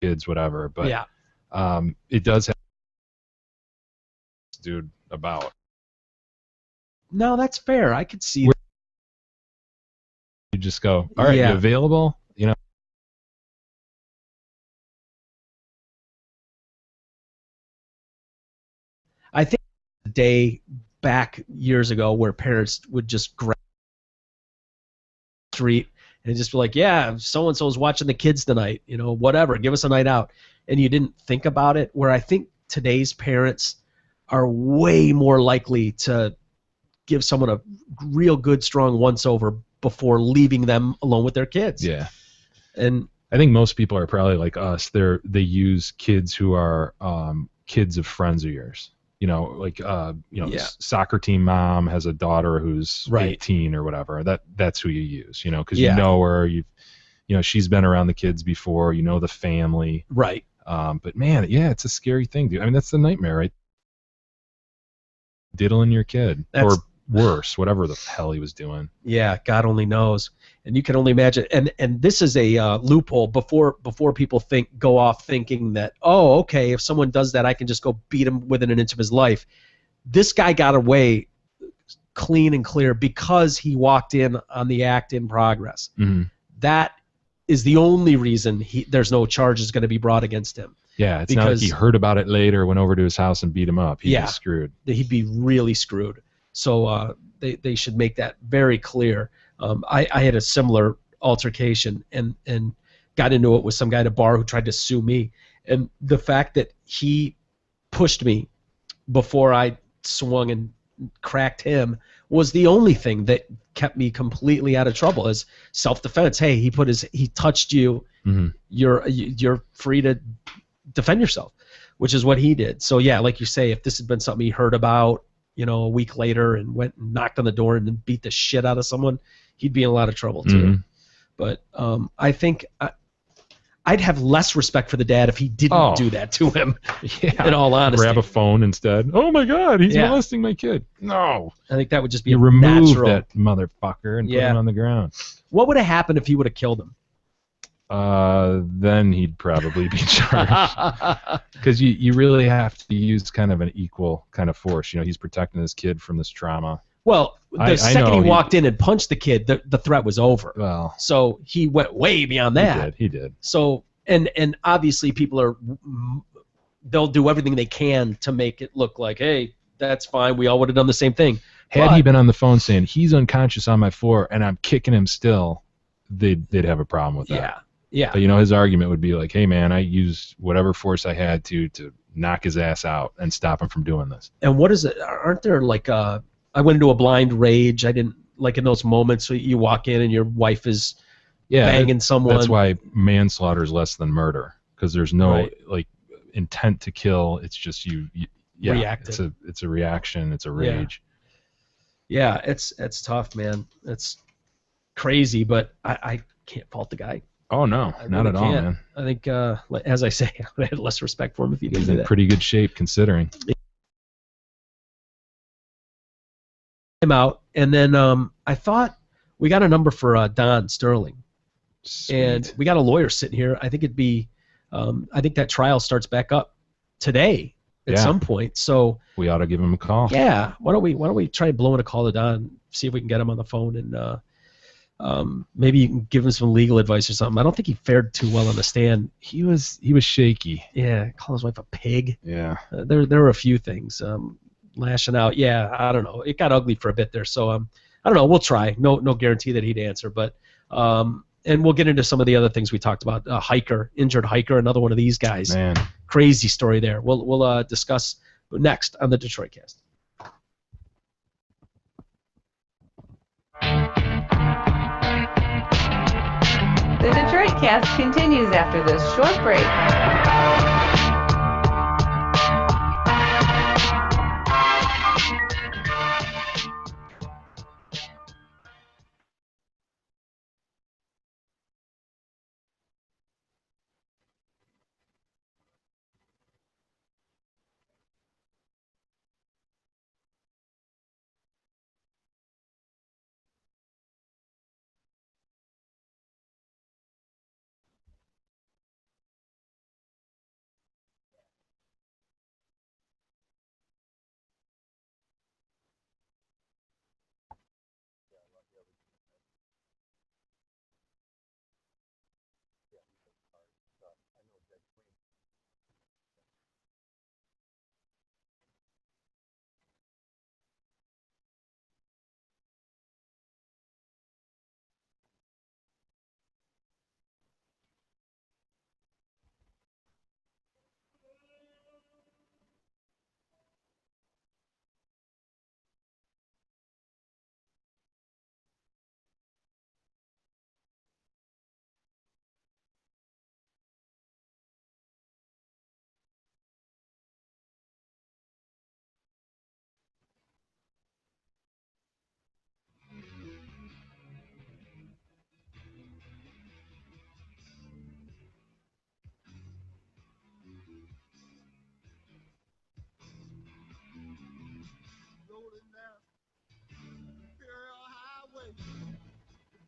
kids, whatever. But yeah. It does have dude about. No, that's fair. I could see. You just go, all right, Yeah. you available? You know. I think the day back years ago where parents would just grab the street and just be like, yeah, so and so's watching the kids tonight, you know, whatever, give us a night out, and you didn't think about it. Where I think today's parents are way more likely to give someone a real good, strong once over before leaving them alone with their kids. Yeah. And I think most people are probably like us. They use kids who are kids of friends of yours. You know, like Yeah. soccer team mom has a daughter who's Right. 18 or whatever. That's who you use. You know, because Yeah. you know her. You know she's been around the kids before. You know the family. right. But man, yeah, it's a scary thing, dude. I mean, that's the nightmare, right? Diddling your kid, That's- or worse, whatever the hell he was doing. Yeah, God only knows, and you can only imagine. And this is a loophole before people go off thinking that, oh, okay, if someone does that, I can just go beat him within an inch of his life. This guy got away clean and clear because he walked in on the act in progress. Mm-hmm. That is the only reason there's no charges going to be brought against him. Yeah, it's not like Because- he heard about it later, went over to his house and beat him up. He'd Yeah. be screwed. He'd be really screwed. So they should make that very clear. I had a similar altercation and got into it with some guy at a bar who tried to sue me. And the fact that he pushed me before I swung and cracked him was the only thing that kept me completely out of trouble as self-defense. Hey, he touched you. Mm-hmm. You're free to defend yourself, which is what he did. So yeah, like you say, if this had been something he heard about, you know, a week later and went and knocked on the door and then beat the shit out of someone, he'd be in a lot of trouble too. Mm-hmm. But I think I'd have less respect for the dad if he didn't do that to him. Yeah. In all honesty, Grab a phone instead. Oh my God, he's Yeah. molesting my kid. No. I think that would just be You a remove natural. that motherfucker and put Yeah. him on the ground. What would have happened if he would have killed him? Then he'd probably be charged. Because you really have to use kind of an equal kind of force. You know, he's protecting his kid from this trauma. Well, the I second know he walked in and punched the kid, the threat was over. Well, So he went way beyond that. he did. So and obviously people they'll do everything they can to make it look like, hey, that's fine. We all would have done the same thing. Had But- he been on the phone saying he's unconscious on my floor and I'm kicking him still, they'd have a problem with that. Yeah. Yeah. But you know, his argument would be like, hey man, I used whatever force I had to knock his ass out and stop him from doing this. And what is it? Aren't there like I went into a blind rage. I didn't like in those moments where you walk in and your wife is banging someone. That's why manslaughter is less than murder, because there's no Right. like intent to kill. It's just you Reactive. It's a reaction. It's a Yeah. rage. Yeah, it's tough, man. It's crazy, but I can't fault the guy. Oh no, I not really at all, can't. man. I think, as I say, I had less respect for him if he didn't He's do in that. pretty good shape considering. Him out, and then I thought we got a number for Don Sterling, and we got a lawyer sitting here. I think it'd be, I think that trial starts back up today at Yeah. some point. So We ought to give him a call. yeah, why don't we try blowing a call to Don, see if we can get him on the phone, and maybe you can give him some legal advice or something. I don't think he fared too well on the stand. He was shaky. Yeah, call his wife a pig. Yeah. There were a few things. lashing out. Yeah, I don't know. It got ugly for a bit there, so I don't know. We'll try. No guarantee that he'd answer, but and we'll get into some of the other things we talked about. Injured hiker, another one of these guys. Man, crazy story there. We'll discuss next on the Detroit Cast. The Detroit Cast continues after this short break.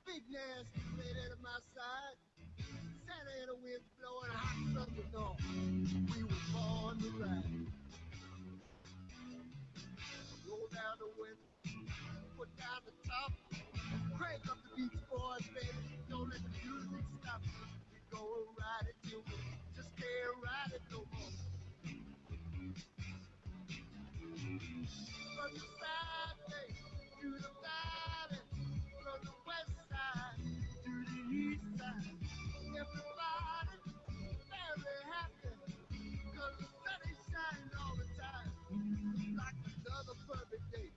Big nasty lady at my side. Santa Ana winds blowing hot from the north. We were born to ride. Roll down the window, put down the top, crank up the Beach Boys, baby. Don't let the music stop. We go ride it till we just can't ride it no more. From the Saturday to the valley, from the west side to the east side. Everybody very happy, 'cause the sun is shining all the time, like another perfect day.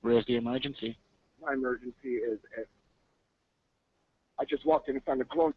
Where's the emergency? My emergency is I just walked in and found a clone.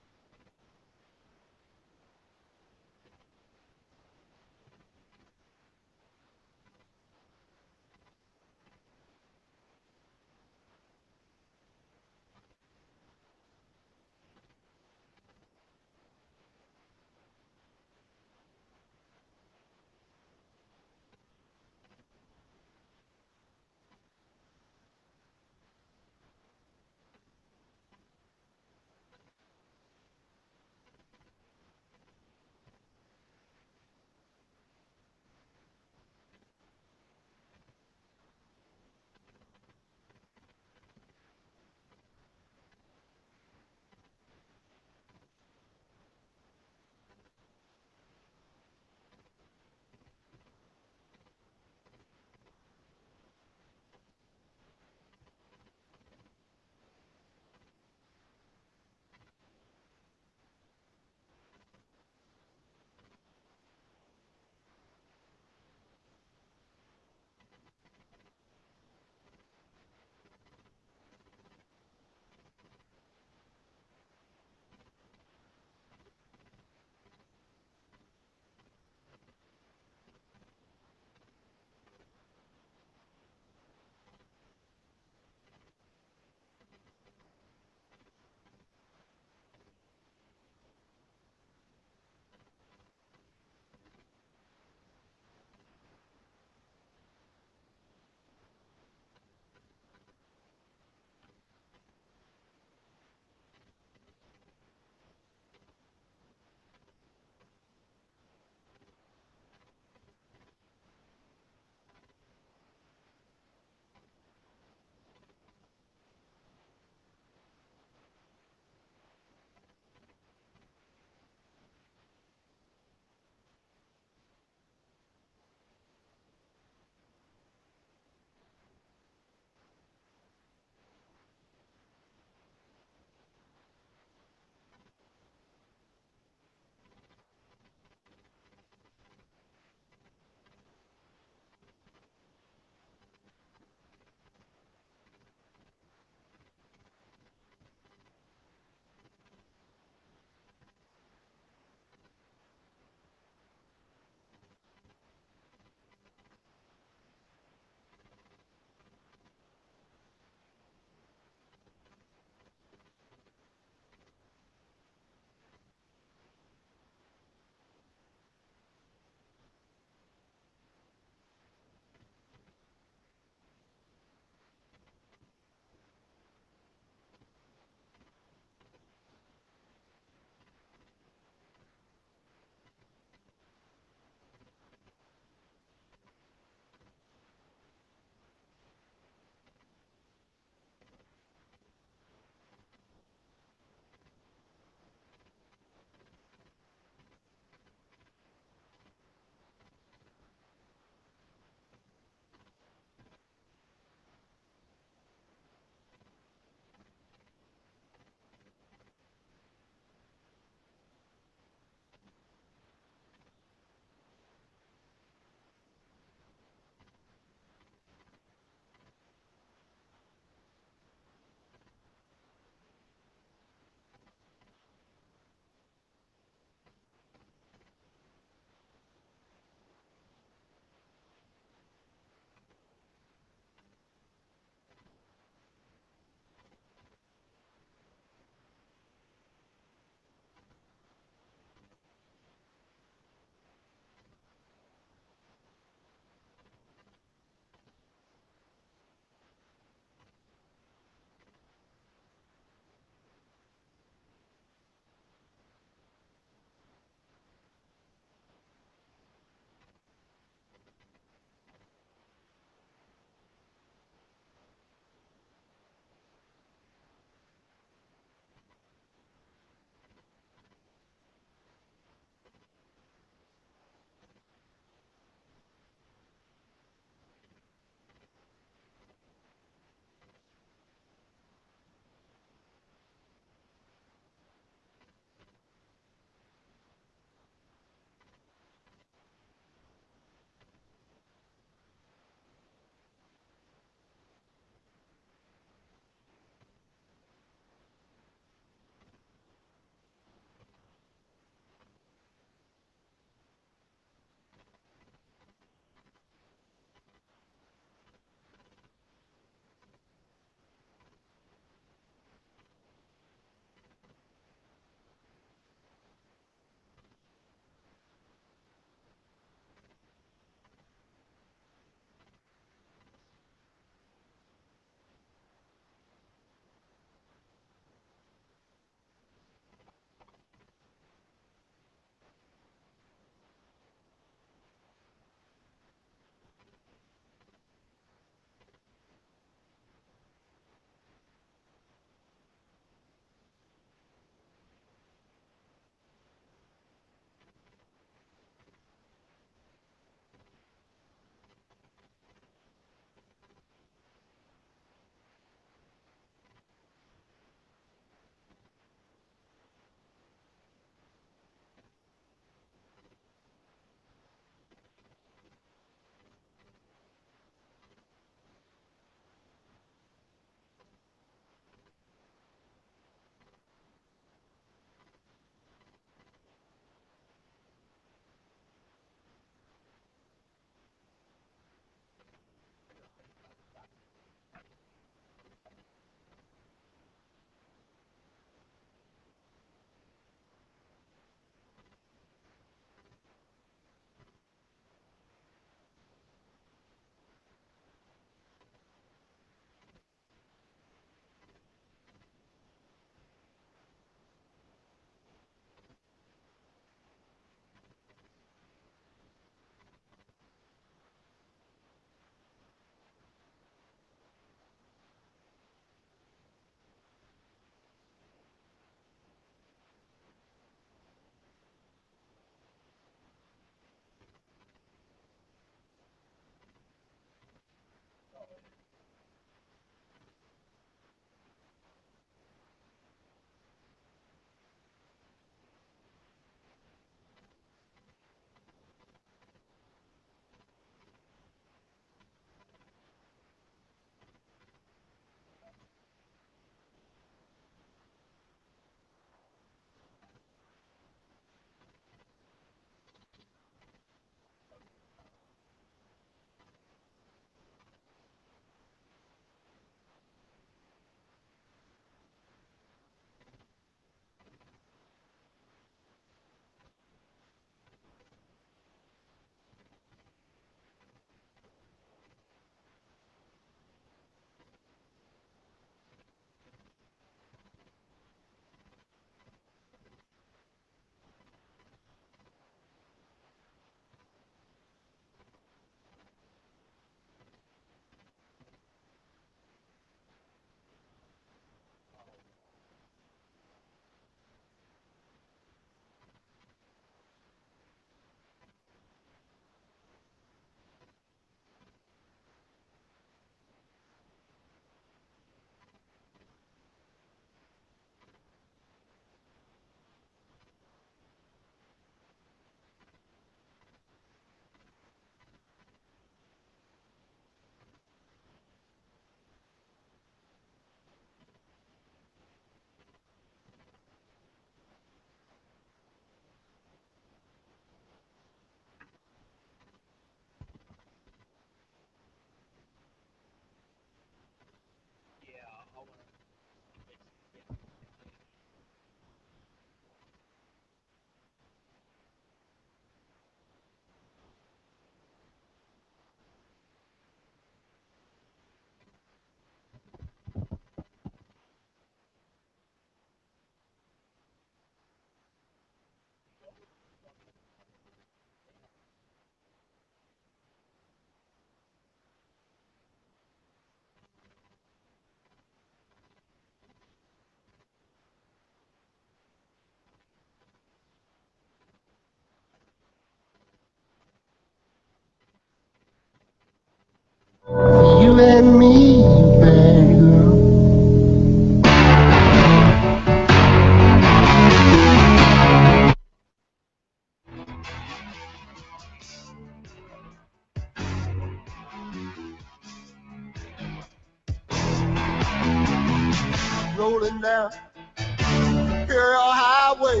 rolling down Imperial Highway,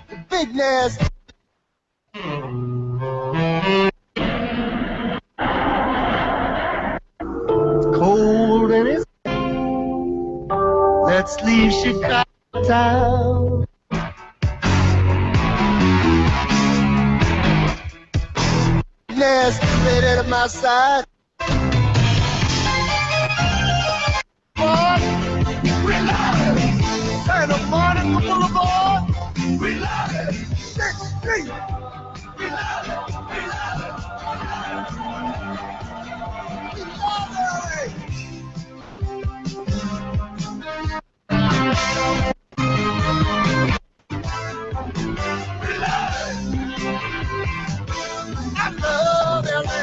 the big nasty. It's cold and it's let's leave Chicago town. Nasty lady at my side. Santa Monica Boulevard. We love it. 6th Street. We love it. We love it. We love it. I love LA.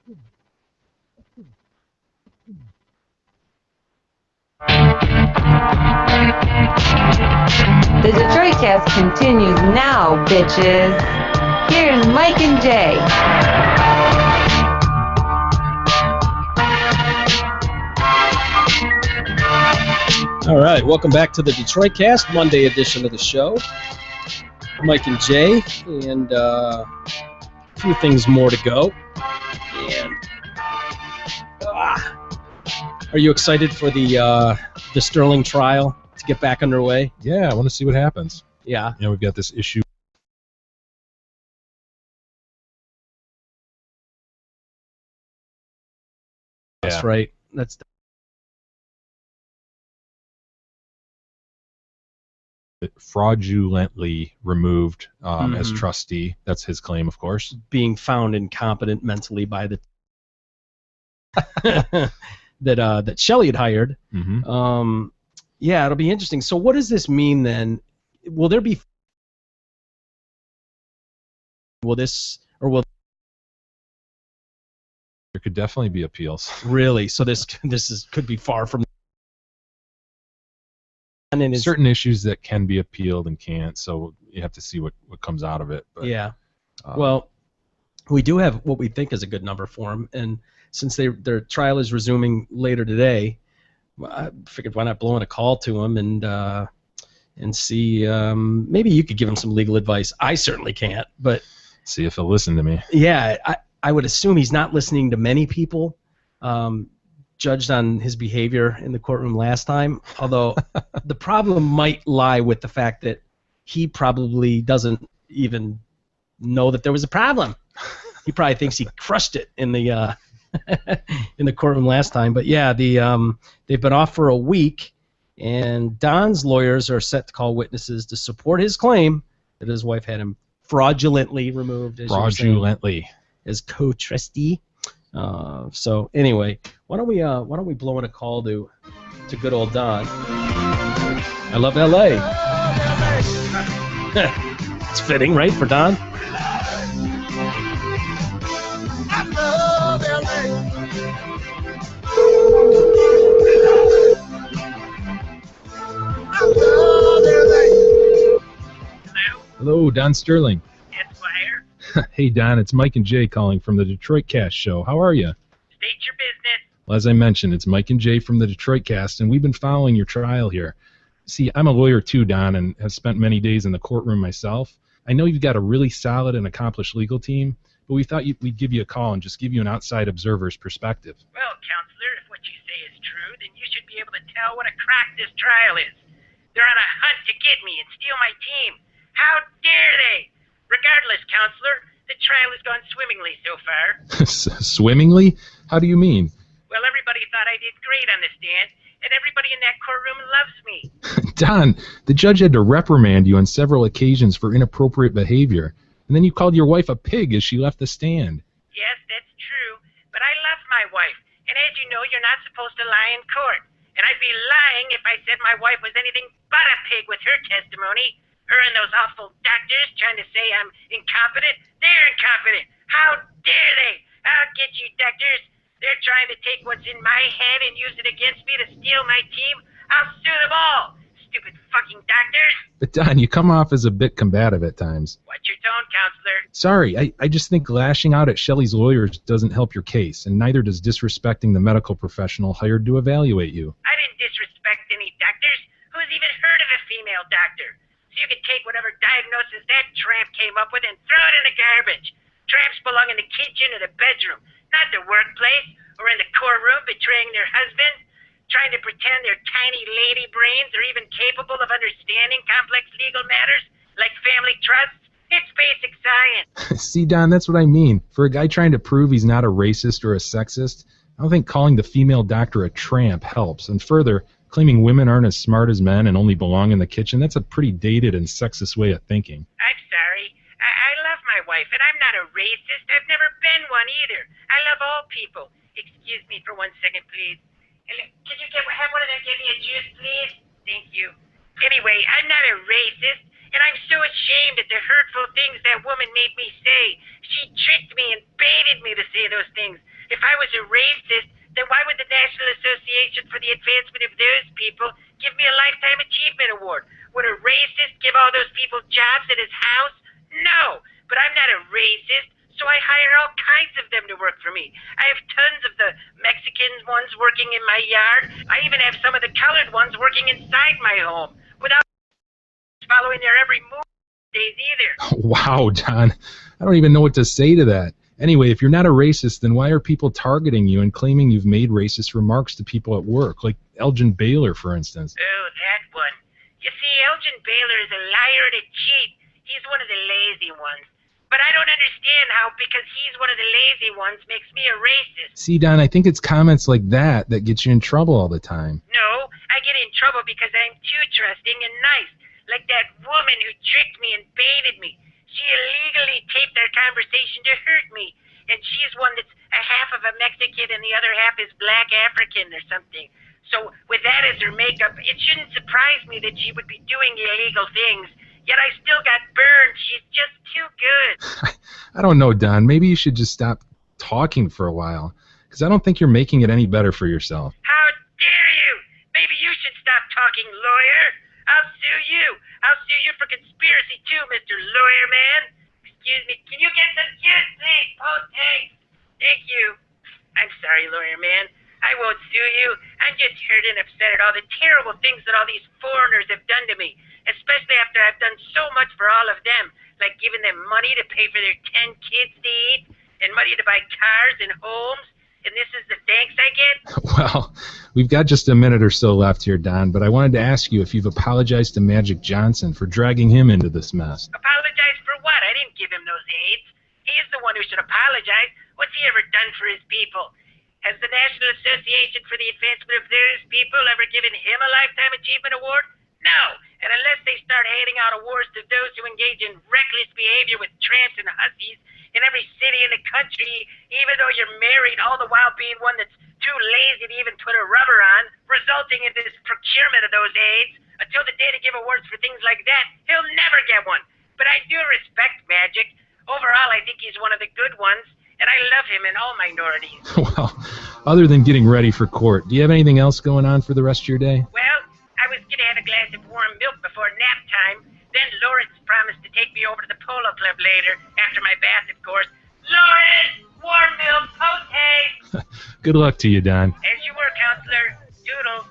The Detroit Cast continues now, bitches. Here's Mike and Jay. All right, welcome back to the Detroit Cast, Monday edition of the show. Mike and Jay, and a few things more to go. And are you excited for the Sterling trial to get back underway? Yeah, I want to see what happens. Yeah. You know, we've got this issue. That's right. That's fraudulently removed as trustee. That's his claim, of course. Being found incompetent mentally by the that Shelley had hired. Yeah, it'll be interesting. So what does this mean then? Will there be there could definitely be appeals. Really? So this could be far from. And then certain issues that can be appealed and can't, so you have to see what comes out of it. But, yeah. Well, we do have what we think is a good number for them, and since their trial is resuming later today, I figured why not blow in a call to them and see maybe you could give them some legal advice. I certainly can't, but see if he'll listen to me. Yeah, I would assume he's not listening to many people. Judged on his behavior in the courtroom last time, although the problem might lie with the fact that he probably doesn't even know that there was a problem. He probably thinks he crushed it in the in the courtroom last time. But yeah, they've been off for a week, and Don's lawyers are set to call witnesses to support his claim that his wife had him fraudulently removed as co-trustee. So anyway, why don't we blow in a call to good old Don? I love LA. It's fitting, right, for Don? I love LA. I love LA. Hello, Don Sterling. Esquire. Hey, Don, it's Mike and Jay calling from the Detroit Cast show. How are you? State your business. Well, as I mentioned, it's Mike and Jay from the Detroit Cast, and we've been following your trial here. See, I'm a lawyer too, Don, and have spent many days in the courtroom myself. I know you've got a really solid and accomplished legal team, but we thought we'd give you a call and just give you an outside observer's perspective. Well, counselor, if what you say is true, then you should be able to tell what a crack this trial is. They're on a hunt to get me and steal my team. How dare they? Regardless, counselor, the trial has gone swimmingly so far. Swimmingly? How do you mean? Well, everybody thought I did great on the stand, and everybody in that courtroom loves me. Don, the judge had to reprimand you on several occasions for inappropriate behavior, and then you called your wife a pig as she left the stand. Yes, that's true, but I love my wife, and as you know, you're not supposed to lie in court. And I'd be lying if I said my wife was anything but a pig with her testimony. Her and those awful doctors trying to say I'm incompetent. They're incompetent. How dare they? I'll get you, doctors. They're trying to take what's in my head and use it against me to steal my team. I'll sue them all. Stupid fucking doctors. But Don, you come off as a bit combative at times. Watch your tone, counselor. Sorry, I just think lashing out at Shelley's lawyers doesn't help your case, and neither does disrespecting the medical professional hired to evaluate you. I didn't disrespect any doctors. Who's even heard of a female doctor? So you can take whatever diagnosis that tramp came up with and throw it in the garbage. Tramps belong in the kitchen or the bedroom, not the workplace or in the courtroom betraying their husband, trying to pretend their tiny lady brains are even capable of understanding complex legal matters like family trusts. It's basic science. See, Don, that's what I mean. For a guy trying to prove he's not a racist or a sexist, I don't think calling the female doctor a tramp helps. And further, claiming women aren't as smart as men and only belong in the kitchen, that's a pretty dated and sexist way of thinking. I'm sorry. I love my wife, and I'm not a racist. I've never been one either. I love all people. Excuse me for 1 second, please. Could you have one of them give me a juice, please? Thank you. Anyway, I'm not a racist, and I'm so ashamed at the hurtful things that woman made me say. She tricked me and baited me to say those things. If I was a racist, then why would the National Association for the Advancement of Those People give me a Lifetime Achievement Award? Would a racist give all those people jobs at his house? No, but I'm not a racist, so I hire all kinds of them to work for me. I have tons of the Mexican ones working in my yard. I even have some of the colored ones working inside my home without following their every move days either. Wow, Don. I don't even know what to say to that. Anyway, if you're not a racist, then why are people targeting you and claiming you've made racist remarks to people at work, like Elgin Baylor, for instance? Oh, that one. You see, Elgin Baylor is a liar and a cheat. He's one of the lazy ones. But I don't understand how, because he's one of the lazy ones, makes me a racist. See, Don, I think it's comments like that that get you in trouble all the time. No, I get in trouble because I'm too trusting and nice, like that woman who tricked me and baited me. She illegally taped our conversation to hurt me, and she's one that's a half of a Mexican and the other half is black African or something. So with that as her makeup, it shouldn't surprise me that she would be doing illegal things. Yet I still got burned. She's just too good. I don't know, Don. Maybe you should just stop talking for a while, because I don't think you're making it any better for yourself. How dare you? Maybe you should stop talking, lawyer. I'll sue you. I'll sue you for conspiracy too, Mr. Lawyer Man. Excuse me. Can you get some juice, please? Oh, thanks. Thank you. I'm sorry, Lawyer Man. I won't sue you. I'm just hurt and upset at all the terrible things that all these foreigners have done to me, especially after I've done so much for all of them, like giving them money to pay for their 10 kids to eat, and money to buy cars and homes, and this is the thanks I get? Well, we've got just a minute or so left here, Don, but I wanted to ask you if you've apologized to Magic Johnson for dragging him into this mess. Apologize for what? I didn't give him those AIDS. He's the one who should apologize. What's he ever done for his people? Has the National Association for the Advancement of Those People ever given him a Lifetime Achievement Award? No, and unless they start handing out awards to those who engage in reckless behavior with tramps and hussies in every city in the country, even though you're married, all the while being one that's too lazy to even put a rubber on, resulting in this procurement of those aids, until the day to give awards for things like that, he'll never get one. But I do respect Magic. Overall, I think he's one of the good ones, and I love him in all minorities. Well, other than getting ready for court, do you have anything else going on for the rest of your day? Well, I was going to have a glass of warm milk before nap time. Then Lawrence promised to take me over to the Polo Club later, after my bath, of course. Lawrence! Warm milk, potato! Good luck to you, Don. As you were, counselor. Doodle.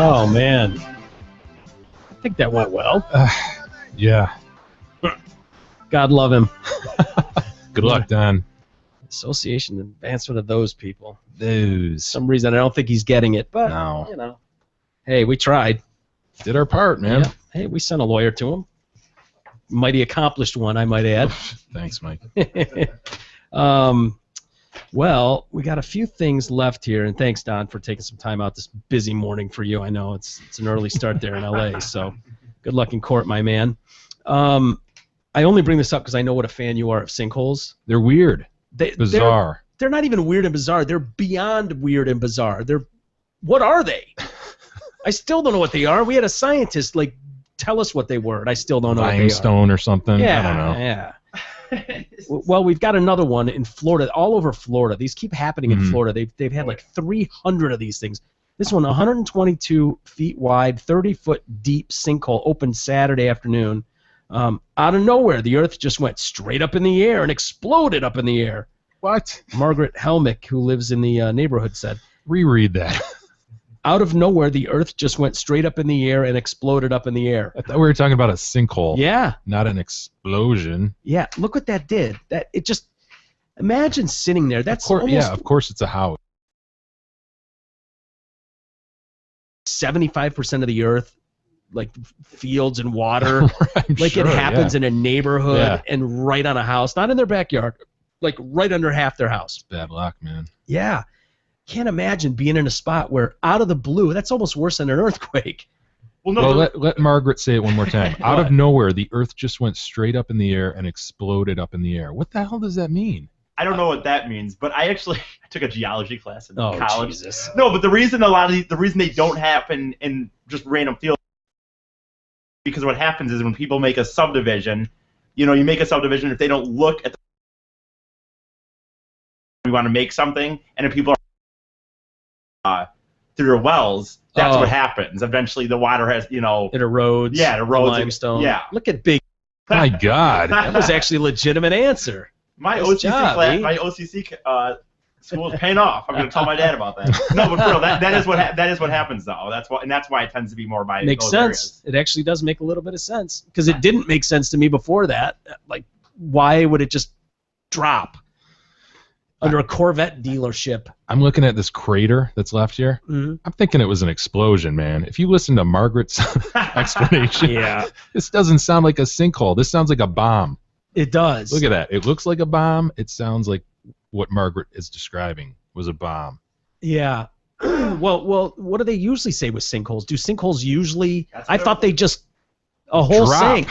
Oh, man. I think that went well. Yeah. God love him. Good luck, Don. Association Advancement of Those People. Those. For some reason, I don't think he's getting it, but, No. you know. Hey, we tried. Did our part, man. Yeah. Hey, we sent a lawyer to him. Mighty accomplished one, I might add. Thanks, Mike. Well, we got a few things left here, and thanks, Don, for taking some time out this busy morning for you. I know it's an early start there in L.A., so good luck in court, my man. I only bring this up because I know what a fan you are of sinkholes. They're weird. Bizarre. They're not even weird and bizarre. They're beyond weird and bizarre. What are they? I still don't know what they are. We had a scientist tell us what they were, and I still don't know what they are. Limestone or something. Yeah, I don't know. Yeah. Well, we've got another one in Florida, all over Florida. These keep happening in Florida. They've had like 300 of these things. This one, 122 feet wide, 30-foot deep sinkhole, opened Saturday afternoon. Out of nowhere, the earth just went straight up in the air and exploded up in the air. What? Margaret Helmick, who lives in the neighborhood, said. Reread that. Out of nowhere, the earth just went straight up in the air and exploded up in the air. I thought we were talking about a sinkhole. Yeah. Not an explosion. Yeah, look what that did. It just, imagine sitting there. That's almost, yeah, of course it's a house. 75% of the earth, like fields and water, like sure, it happens in a neighborhood and right on a house, not in their backyard, like right under half their house. Bad luck, man. Yeah. Can't imagine being in a spot where out of the blue, that's almost worse than an earthquake. Well, let Margaret say it one more time. Out of nowhere, the earth just went straight up in the air and exploded up in the air. What the hell does that mean? I don't know what that means, but I took a geology class in college. Jesus. No, but the reason the reason they don't happen in just random fields because what happens is when people make a subdivision, you make a subdivision, if they don't look at we want to make something, and if people are through their wells, that's what happens. Eventually, the water has, it erodes. Yeah, it erodes. Limestone. Yeah. Look at big. My God. That was actually a legitimate answer. My Nice OCC job, class, eh? my OCC school is paying off. I'm going to tell my dad about that. No, but for real, that is what happens though. That's why it tends to be more by Makes those sense. areas. It actually does make a little bit of sense because it didn't make sense to me before that. Like, why would it just drop under a Corvette dealership? I'm looking at this crater that's left here. Mm-hmm. I'm thinking it was an explosion, man. If you listen to Margaret's explanation, Yeah. this doesn't sound like a sinkhole. This sounds like a bomb. It does. Look at that. It looks like a bomb. It sounds like what Margaret is describing was a bomb. Yeah. well, what do they usually say with sinkholes? Do sinkholes usually? I thought they just a whole Drop. sink.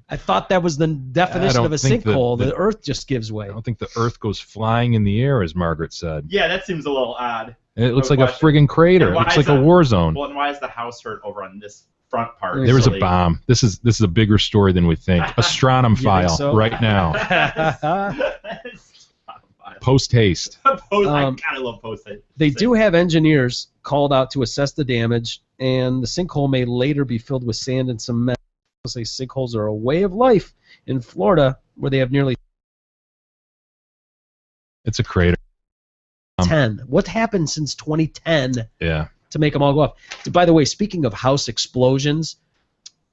I thought that was the definition of a sinkhole. The earth just gives way. I don't think the earth goes flying in the air, as Margaret said. Yeah, that seems a little odd. And it looks No like question. a friggin' crater. And It why looks is like a the- war zone. Well, and why is the house hurt over on this front part? There was So a bomb. This is a bigger story than we think. Astronom think file so? right now. Post haste. I kind of love post it. They do have engineers called out to assess the damage, and the sinkhole may later be filled with sand and cement. Say sinkholes are a way of life in Florida, where they have nearly It's a crater. 10. What happened since 2010 Yeah. to make them all go off? By the way, speaking of house explosions,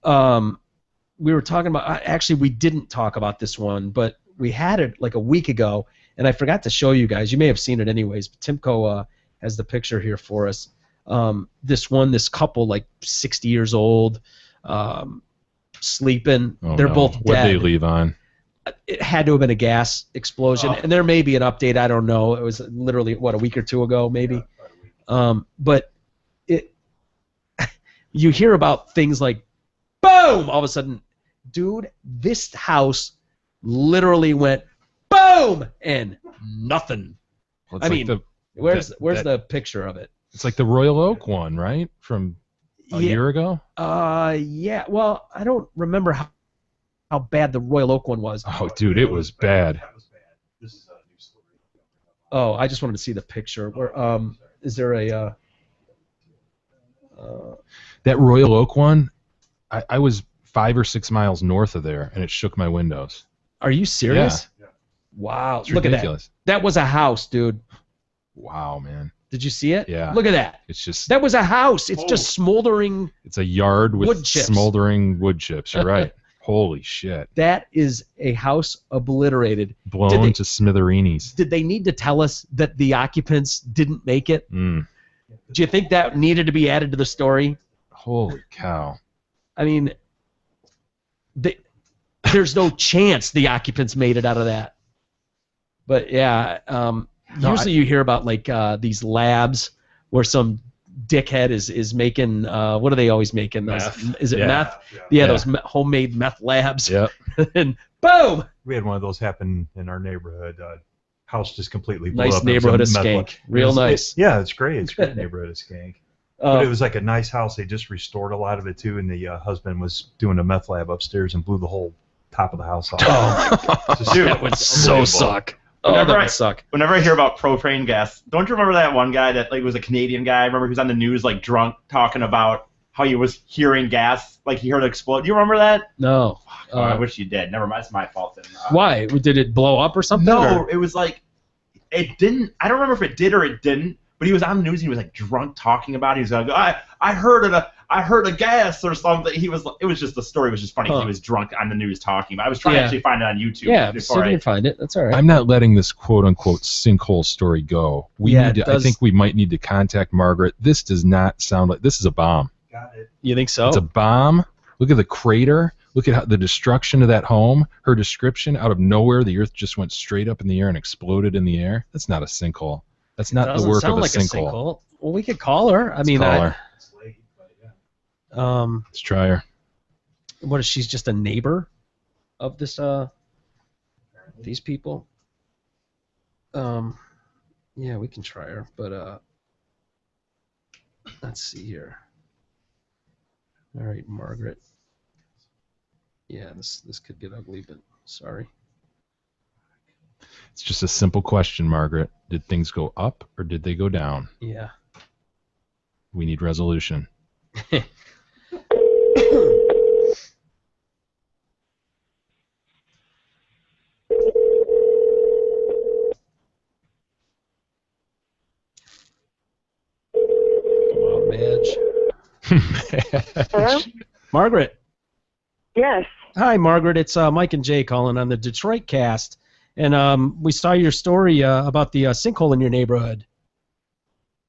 we were talking about. Actually, we didn't talk about this one, but we had it like a week ago, and I forgot to show you guys. You may have seen it anyways. But Timko has the picture here for us. This couple, like 60 years old, sleeping. Oh, They're no. both What'd dead. they leave on? It had to have been a gas explosion, and there may be an update. I don't know. It was literally a week or two ago, maybe. But you hear about things like, boom! All of a sudden, dude, this house literally went boom and nothing. Well, it's I like mean, the- where's that- the picture of it? It's like the Royal Oak one, right? From a year ago? Yeah. Well, I don't remember how bad the Royal Oak one was. Oh, dude, it was bad. Oh, I just wanted to see the picture. Where is there a That Royal Oak one, I was 5 or 6 miles north of there, and it shook my windows. Are you serious? Yeah. Wow. It's Look ridiculous. at that. That was a house, dude. Wow, man. Did you see it? Yeah. Look at that. It's just That was a house. It's just smoldering. it's a yard with wood chips. smoldering wood chips. You're right. Holy shit. That is a house obliterated. Blown to smithereens. Did they need to tell us that the occupants didn't make it? Mm. Do you think that needed to be added to the story? Holy cow. I mean, there's no chance the occupants made it out of that. But yeah, usually you hear about like these labs where some dickhead is making what are they always making? Meth. Is it Yeah. meth? Yeah. Yeah, those homemade meth labs. Yep. And boom! We had one of those happen in our neighborhood. House just completely blew Nice up. neighborhood of It was a meth Skank. lab. Real nice. Yeah, it's great. It's a great neighborhood of Skank. But it was like a nice house. They just restored a lot of it too, and the husband was doing a meth lab upstairs and blew the whole top of the house off. Oh, Dude, that would so suck. Oh, Whenever that I- would suck. Whenever I hear about propane gas, don't you remember that one guy that like was a Canadian guy? I remember he was on the news like drunk talking about how he was hearing gas, like he heard it explode. Do you remember that? No. Oh, I wish you did. Never mind. It's my fault. Then. Why? Did it blow up or something? No, or- it was like it didn't. I don't remember if it did or it didn't. But he was on the news and he was like drunk talking about it. He was like, I heard a gas or something. It was just the story was just funny. Huh. He was drunk on the news talking about it. I was trying to Yeah. actually find it on YouTube. Yeah, before so you can find it. That's all right. I'm not letting this quote unquote sinkhole story go. Yeah, I it does- think we might need to contact Margaret. This does not sound like this is a bomb. You think so? It's a bomb. Look at the crater. Look at how the destruction of that home. Her description, out of nowhere, the earth just went straight up in the air and exploded in the air. That's not a sinkhole. That's not the Doesn't work sound of a like sinkhole. Well, we could call her. I mean, Call her. Let's try her. What is she's just a neighbor of this these people? Yeah, we can try her, but let's see here. All right, Margaret. Yeah, this could get ugly, but sorry. It's just a simple question, Margaret. Did things go up or did they go down? Yeah. We need resolution. Come on, Madge. Hello? Margaret. Yes. Hi, Margaret. It's Mike and Jay calling on the Detroit Cast, and we saw your story about the sinkhole in your neighborhood.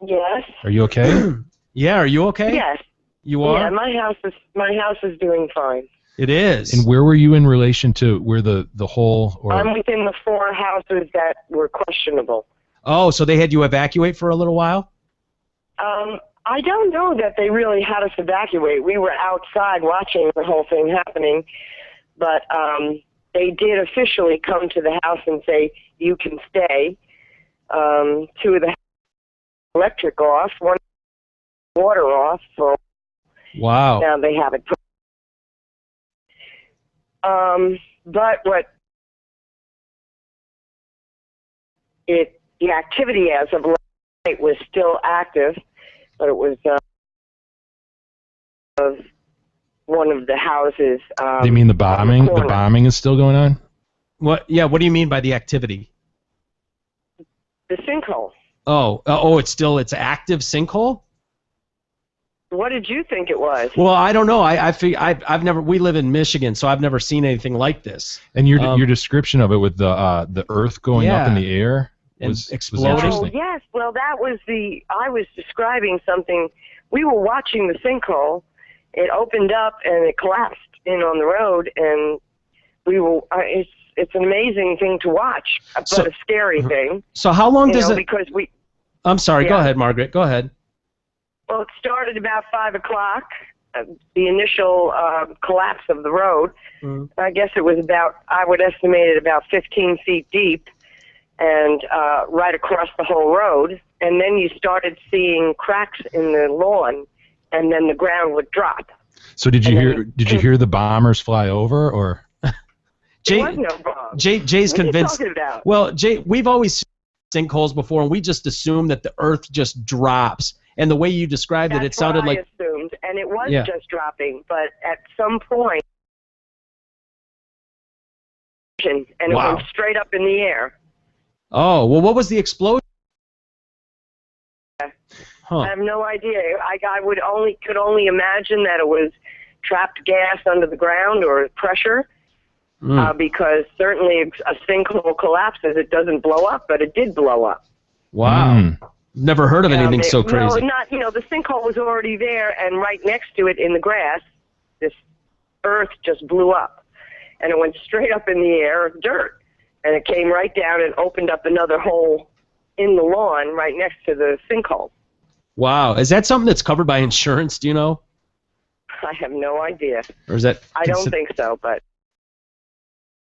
Yes. Are you okay? Yeah. Are you okay? Yes. You are. Yeah, my house is doing fine. It is. And where were you in relation to where the hole? Or I'm within the 4 houses that were questionable. Oh, so they had you evacuate for a little while? I don't know that they really had us evacuate. We were outside watching the whole thing happening, but they did officially come to the house and say, you can stay. 2 of the electric off, 1 water off. So wow. Now they have it. But the activity as of last night was still active, but it was of one of the houses. You mean the bombing? The bombing is still going on? What? Yeah. What do you mean by the activity? The sinkhole. Oh, it's active sinkhole. What did you think it was? Well, I don't know. I've never. We live in Michigan, so I've never seen anything like this. And your description of it with the earth going up in the air was exploding. Was oh yes, well that was I was describing something. We were watching the sinkhole. It opened up and it collapsed in on the road, and we were. It's an amazing thing to watch, but a scary thing. So how long does it? Because we. I'm sorry. Yeah. Go ahead, Margaret. Go ahead. Well, it started about 5 o'clock, the initial collapse of the road. I guess it was I would estimate it about 15 feet deep and right across the whole road. And then you started seeing cracks in the lawn, and then the ground would drop. So did you hear the bombers fly over, or? There was no bomb. Jay's what convinced. Are you talking about? Well, Jay, we've always seen sinkholes before, and we just assume that the earth just drops. And the way you described it sounded like. That's what I assumed, and it was Yeah. just dropping. But at some point, and it Wow. went straight up in the air. Oh, well, what was the explosion? Huh. I have no idea. I could only imagine that it was trapped gas under the ground or pressure, because certainly a sinkhole collapses, it doesn't blow up, but it did blow up. Wow. Never heard of anything so crazy. No, the sinkhole was already there, and right next to it in the grass, this earth just blew up, and it went straight up in the air, dirt, and it came right down and opened up another hole in the lawn right next to the sinkhole. Wow. Is that something that's covered by insurance? Do you know? I have no idea. Or is that? I don't think so, but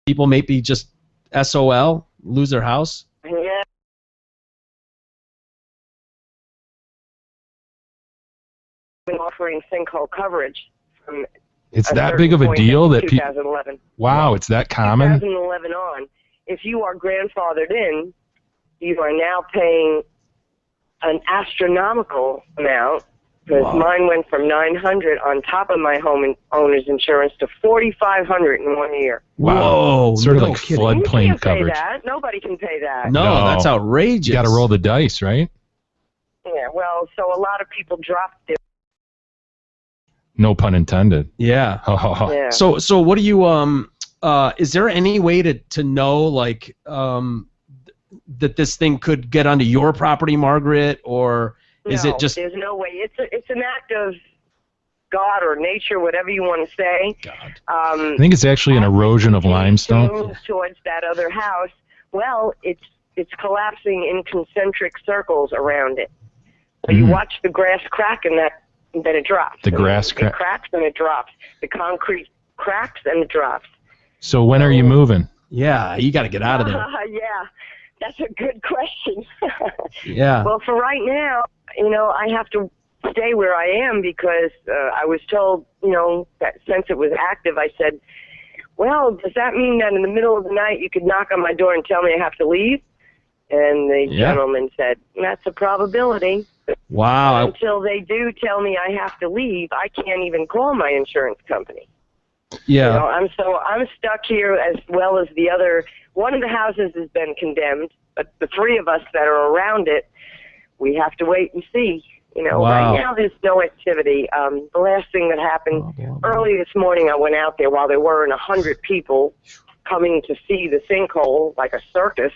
people maybe just SOL, lose their house? yeah. Been offering sinkhole coverage from It's that big of a deal that people. 2011. Wow, it's that common. 2011 on. If you are grandfathered in, you are now paying an astronomical amount. Because mine went from $900 on top of my owner's insurance to $4,500 in 1 year. Whoa, sort of no like kidding. floodplain You can't pay coverage. that. Nobody can pay that. No, that's outrageous. You got to roll the dice, right? Yeah, well, so a lot of people dropped it. No pun intended. Yeah. Yeah. So what do you is there any way to know like that this thing could get onto your property, Margaret, or is it just? There's no way. It's an act of God or nature, whatever you want to say. God. I think it's actually an erosion of limestone. Move towards that other house. Well, it's collapsing in concentric circles around it. So you watch the grass crack and then it drops. The grass It cracks and it drops. The concrete cracks and it drops. So when are you moving? Yeah, you got to get out of there. Yeah, that's a good question. Yeah. Well, for right now, I have to stay where I am because I was told, that since it was active, I said, well, does that mean that in the middle of the night you could knock on my door and tell me I have to leave? And the gentleman said, that's a probability. Wow. Until they do tell me I have to leave, I can't even call my insurance company. Yeah. I'm stuck here as well as the other. One of the houses has been condemned, but the three of us that are around it, we have to wait and see. Wow. Right now there's no activity. The last thing that happened early this morning, I went out there while there weren't 100 people coming to see the sinkhole like a circus.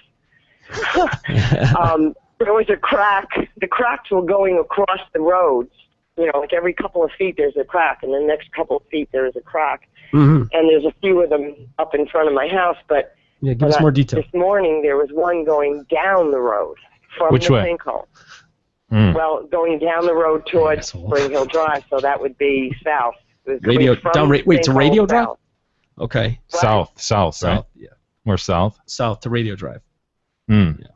There was a crack. The cracks were going across the roads. Like every couple of feet there's a crack, and the next couple of feet there's a crack. Mm-hmm. And there's a few of them up in front of my house. But yeah, give us more detail. This morning there was one going down the road from Which the way? sinkhole. Well, going down the road towards Spring Hill Drive, so that would be south. It was Radio from down. the Wait, to sinkhole Radio Drive? south. Okay. South, right? Yeah. Or south? South to Radio Drive. Mm.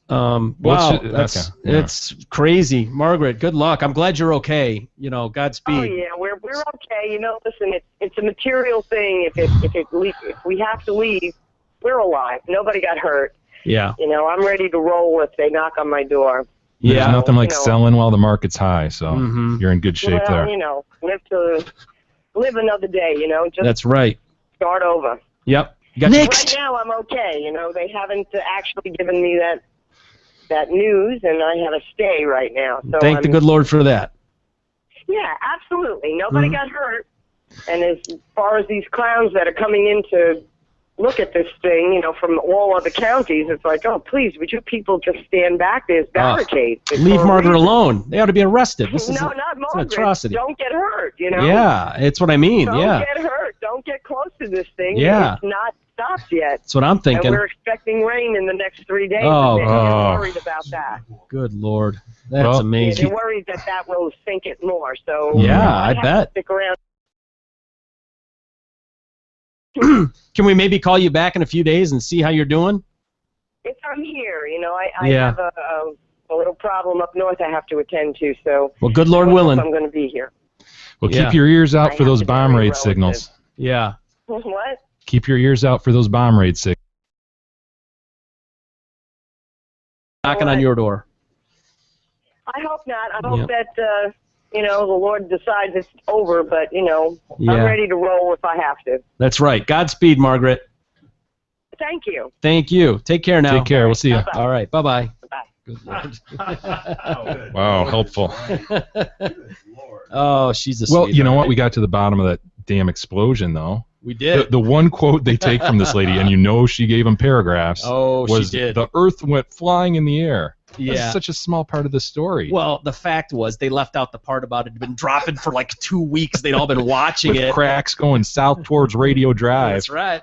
Wow, okay. it's crazy. Margaret, good luck. I'm glad you're okay. Godspeed. Oh yeah, we're okay. Listen, it's a material thing. If we have to leave, we're alive. Nobody got hurt. Yeah. I'm ready to roll if they knock on my door. There's nothing like selling while the market's high, so you're in good shape there. Live another day. Just That's right. start over. Yep. Right now I'm okay. They haven't actually given me that news, and I have a stay right now. So Thank the good Lord for that. Yeah, absolutely. Nobody got hurt. And as far as these clowns that are coming in to look at this thing, from all other counties, it's like, oh, please, would you people just stand back? There's barricades. Leave Margaret alone. They ought to be arrested. This is not Margaret. an atrocity. Don't get hurt, Yeah, it's what I mean. Don't yeah. get hurt. Don't get close to this thing. Yeah. It's not stopped yet. That's what I'm thinking. And we're expecting rain in the next 3 days. Oh, and they're worried about that. Good Lord. That's amazing. They're worried that will sink it more. So yeah, I have bet. to stick around. Can we maybe call you back in a few days and see how you're doing? If I'm here, I have a little problem up north I have to attend to. So well, good Lord willing, I'm going to be here. Well, keep your ears out for those bomb raid signals. Yeah. What? Keep your ears out for those bomb raid signals. Knocking on your door. I hope not. I hope that the Lord decides it's over. But I'm ready to roll if I have to. That's right. Godspeed, Margaret. Thank you. Thank you. Take care now. Take care. We'll see you. Bye-bye. All right. Bye-bye. Bye. Good Lord. Wow, helpful. Oh, she's a Well, sweetheart. you know what? We got to the bottom of that damn explosion, though. We did. The one quote they take from this lady, and she gave them paragraphs, was she did. The earth went flying in the air. Yeah. That's such a small part of the story. Well, the fact was they left out the part about it had been dropping for like 2 weeks. They'd all been watching With it. cracks going south towards Radio Drive. That's right.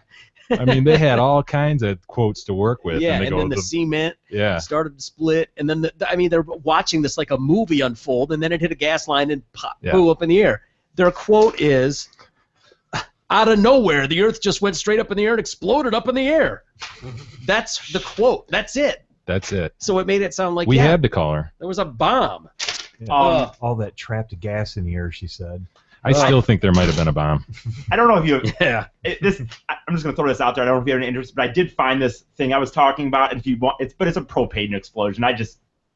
I mean, they had all kinds of quotes to work with. Yeah, and, then the cement started to split, and then they're watching this like a movie unfold, and then it hit a gas line and blew up in the air. Their quote is, out of nowhere, the earth just went straight up in the air and exploded up in the air. That's the quote. That's it. That's it. So it made it sound like we had to call her. There was a bomb. Yeah. All that trapped gas in the air, she said. I still think there might have been a bomb. I don't know if you. Yeah. I'm just gonna throw this out there. I don't know if you have any interest, but I did find this thing I was talking about. And if you want, but it's a propane explosion.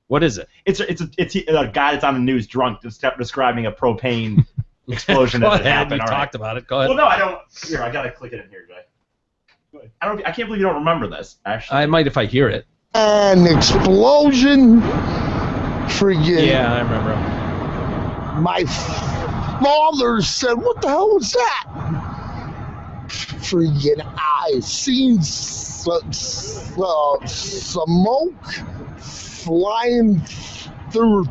What is it? It's a guy that's on the news drunk describing a propane explosion that happened. We talked about it. Go ahead. Well, no, I don't. Here, I gotta click it in here, Jay. I can't believe you don't remember this. Actually, I might if I hear it. An explosion. Forget. Yeah, I remember. My father said, "What the hell was that?" Freaking, I seen smoke flying through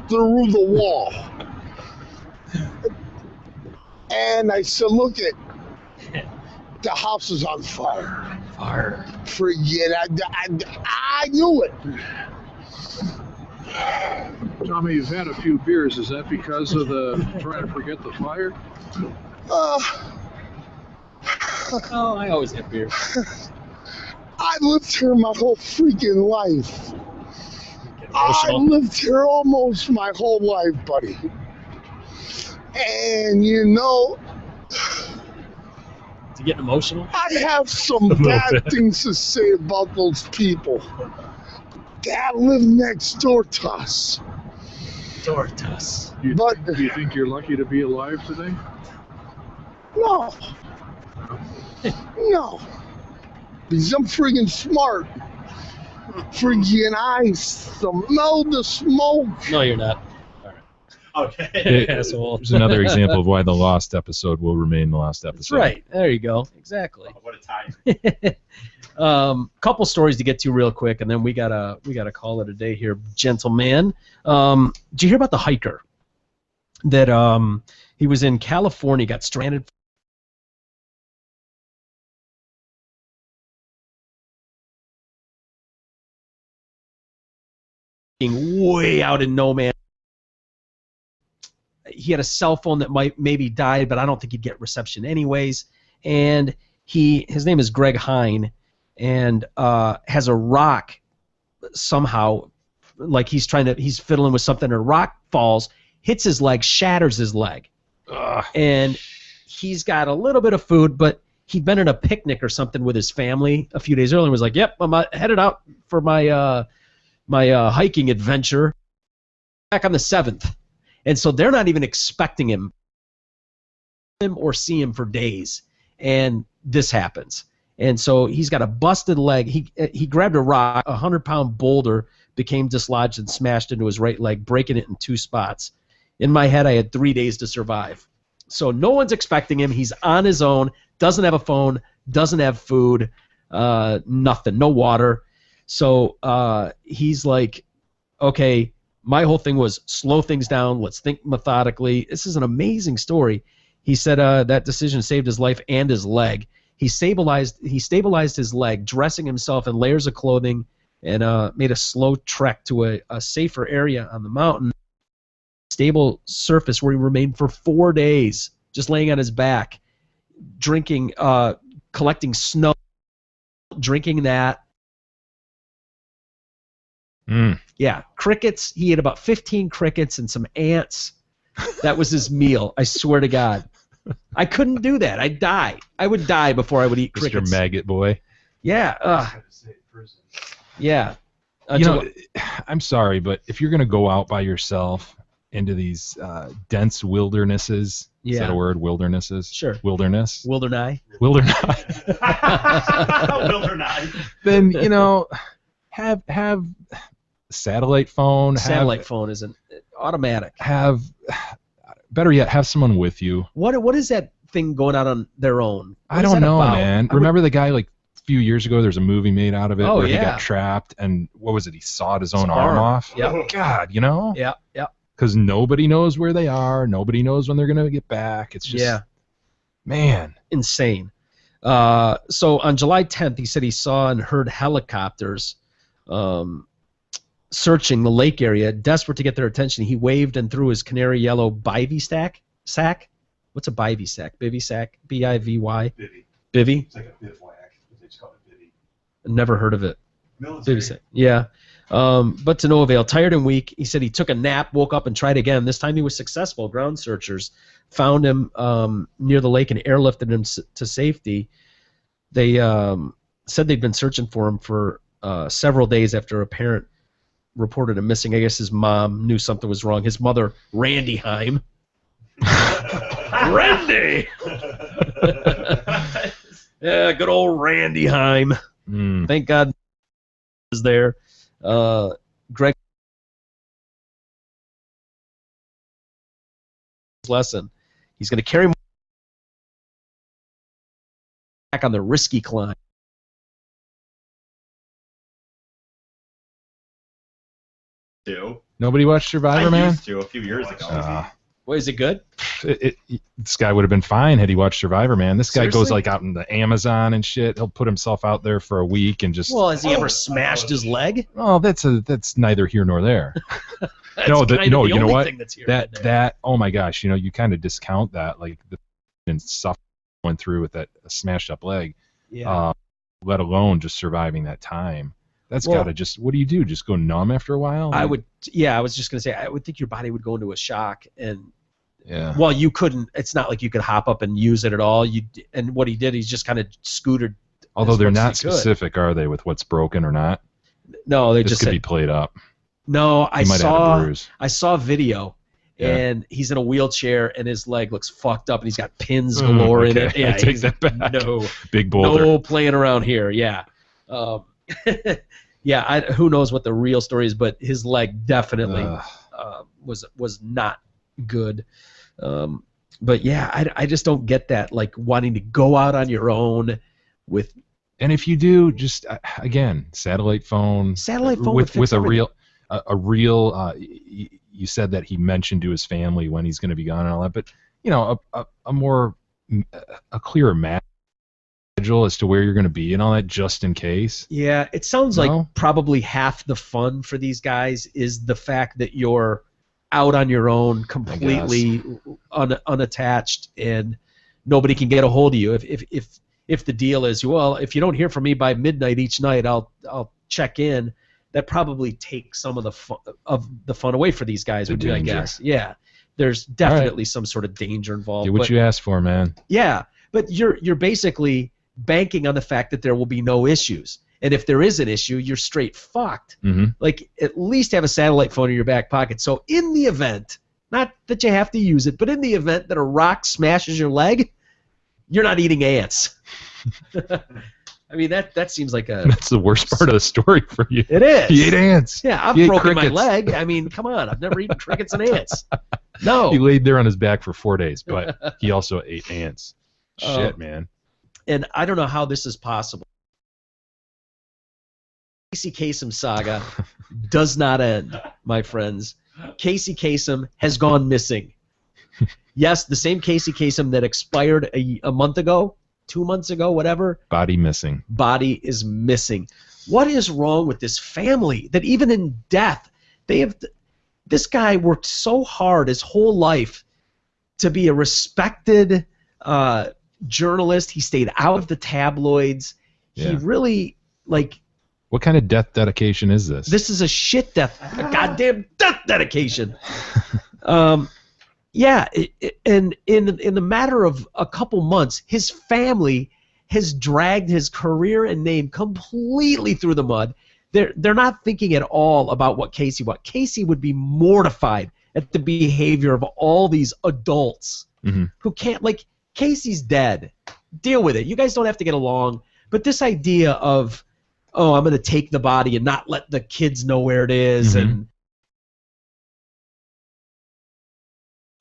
the wall, and I said, "Look at the house is on fire." Fire. Freaking, I knew it. Tommy, you've had a few beers. Is that because of the trying to forget the fire? Oh, I always have beer. I lived here my whole freaking life. I lived here almost my whole life, buddy. And you know, You getting emotional? I have some bad things to say about those people that live next door to us. Door to us. Do you think you're lucky to be alive today? No. No. Because I'm friggin' smart. Friggin' I smell the smoke. No, you're not. Okay. Asshole. There's another example of why the lost episode will remain the lost episode. That's right. There you go. Exactly. Oh, what a time. Couple stories to get to real quick, and then we gotta call it a day here, gentlemen. Did you hear about the hiker that he was in California, got stranded? Way out in no man. He had a cell phone that maybe died, but I don't think he'd get reception anyways. And his name is Greg Hine, and has a rock somehow, like he's fiddling with something, and a rock falls, hits his leg, shatters his leg. Ugh. And he's got a little bit of food, but he'd been at a picnic or something with his family a few days earlier and was like, yep, I'm headed out for my hiking adventure back on the 7th. And so they're not even expecting him or see him for days. And this happens. And so he's got a busted leg. He grabbed a rock, a 100-pound boulder became dislodged and smashed into his right leg, breaking it in 2 spots. In my head, I had 3 days to survive. So no one's expecting him. He's on his own, doesn't have a phone, doesn't have food, nothing, no water. So he's like, okay, my whole thing was slow things down. Let's think methodically. This is an amazing story. He said that decision saved his life and his leg. He stabilized his leg, dressing himself in layers of clothing, and made a slow trek to a safer area on the mountain. Stable surface where he remained for 4 days, just laying on his back, drinking, collecting snow, drinking that. Yeah, crickets. He ate about 15 crickets and some ants. That was his meal. I swear to God. I couldn't do that. I'd die. I would die before I would eat crickets. Mr. Maggot Boy. Yeah. Yeah. I'm sorry, but if you're going to go out by yourself into these dense wildernesses, is that a word? Wildernesses? Sure. Wilderness? Wilderness. Wilderness. Wilderness. Then, have satellite phone. Satellite phone is an automatic. Better yet, have someone with you. What is that thing going out on their own? I don't know, man. Remember the guy like a few years ago? There's a movie made out of it where he got trapped, and what was it? He sawed his own arm off. Yeah. God, Yeah. Because nobody knows where they are. Nobody knows when they're gonna get back. It's just, man, insane. So on July 10th, he said he saw and heard helicopters searching the lake area. Desperate to get their attention, he waved and threw his canary yellow bivy sack. What's a bivy sack? Bivy sack? B-I-V-Y? Bivy? It's like a bivouac. They just call it bivy. Never heard of it. Military. Bivy sack. Yeah. But to no avail. Tired and weak, he said he took a nap, woke up, and tried again. This time he was successful. Ground searchers found him near the lake and airlifted him to safety. They said they'd been searching for him for several days after a parent reported him missing. I guess his mom knew something was wrong. His mother, Randy Heim. Randy! Yeah, good old Randy Heim. Thank God is there. Greg lesson. He's going to carry back on the risky climb. Nobody watched Survivor, I man? used to a few years ago. Wait, is it good? This guy would have been fine had he watched Survivor, man. This guy Seriously? goes like out in the Amazon and shit. He'll put himself out there for a week and just. Well, has he ever smashed his leg? Oh, that's neither here nor there. That's no, kind of you know the only what? thing that's here and there. That oh my gosh, you kind of discount that, like the stuff going through with that smashed up leg. Yeah. Let alone just surviving that time. That's gotta just. What do you do? Just go numb after a while? I would. Yeah, I was just gonna say. I would think your body would go into a shock, and yeah. Well, you couldn't. It's not like you could hop up and use it at all. And what he did, he's just kind of scooted. Although they're not specific, are they, with what's broken or not? No, they this just could said, be played up. No, I saw a video, Yeah. and he's in a wheelchair, and his leg looks fucked up, and he's got pins galore in it. Yeah, I take that back. No, big boulder. No playing around here. Yeah, yeah. Who knows what the real story is, but his leg definitely was not good. But yeah, I just don't get that, like wanting to go out on your own with. And if you do, just again, satellite phone with a real. You said that he mentioned to his family when he's going to be gone and all that, but a clearer map schedule as to where you're going to be and all that, just in case. Yeah, it sounds like probably half the fun for these guys is the fact that you're out on your own, completely unattached, and nobody can get a hold of you. If the deal is, well, if you don't hear from me by midnight each night, I'll check in. That probably takes some of the fun away for these guys, would you, I guess. Yeah, there's definitely some sort of danger involved. Do what you asked for, man. Yeah, but you're basically banking on the fact that there will be no issues, and if there is an issue, you're straight fucked. Mm-hmm. Like, at least have a satellite phone in your back pocket, so in the event, not that you have to use it, but in the event that a rock smashes your leg, you're not eating ants. I mean, that seems like a... That's the worst part of the story for you. It is. He ate ants. Yeah, I've broken my leg. I mean, come on. I've never eaten crickets and ants. No. He laid there on his back for 4 days, but he also ate ants. Shit, man. And I don't know how this is possible. Casey Kasem saga does not end, my friends. Casey Kasem has gone missing. Yes, the same Casey Kasem that expired a month ago, 2 months ago, whatever. Body missing. Body is missing. What is wrong with this family that even in death, this guy worked so hard his whole life to be a respected journalist. He stayed out of the tabloids. Yeah. He really, like... What kind of death dedication is this? This is a shit death, a goddamn death dedication. Yeah, and in the matter of a couple months, his family has dragged his career and name completely through the mud. They're not thinking at all about what Casey would. Casey would be mortified at the behavior of all these adults who can't, like, Casey's dead. Deal with it. You guys don't have to get along. But this idea of, oh, I'm going to take the body and not let the kids know where it is and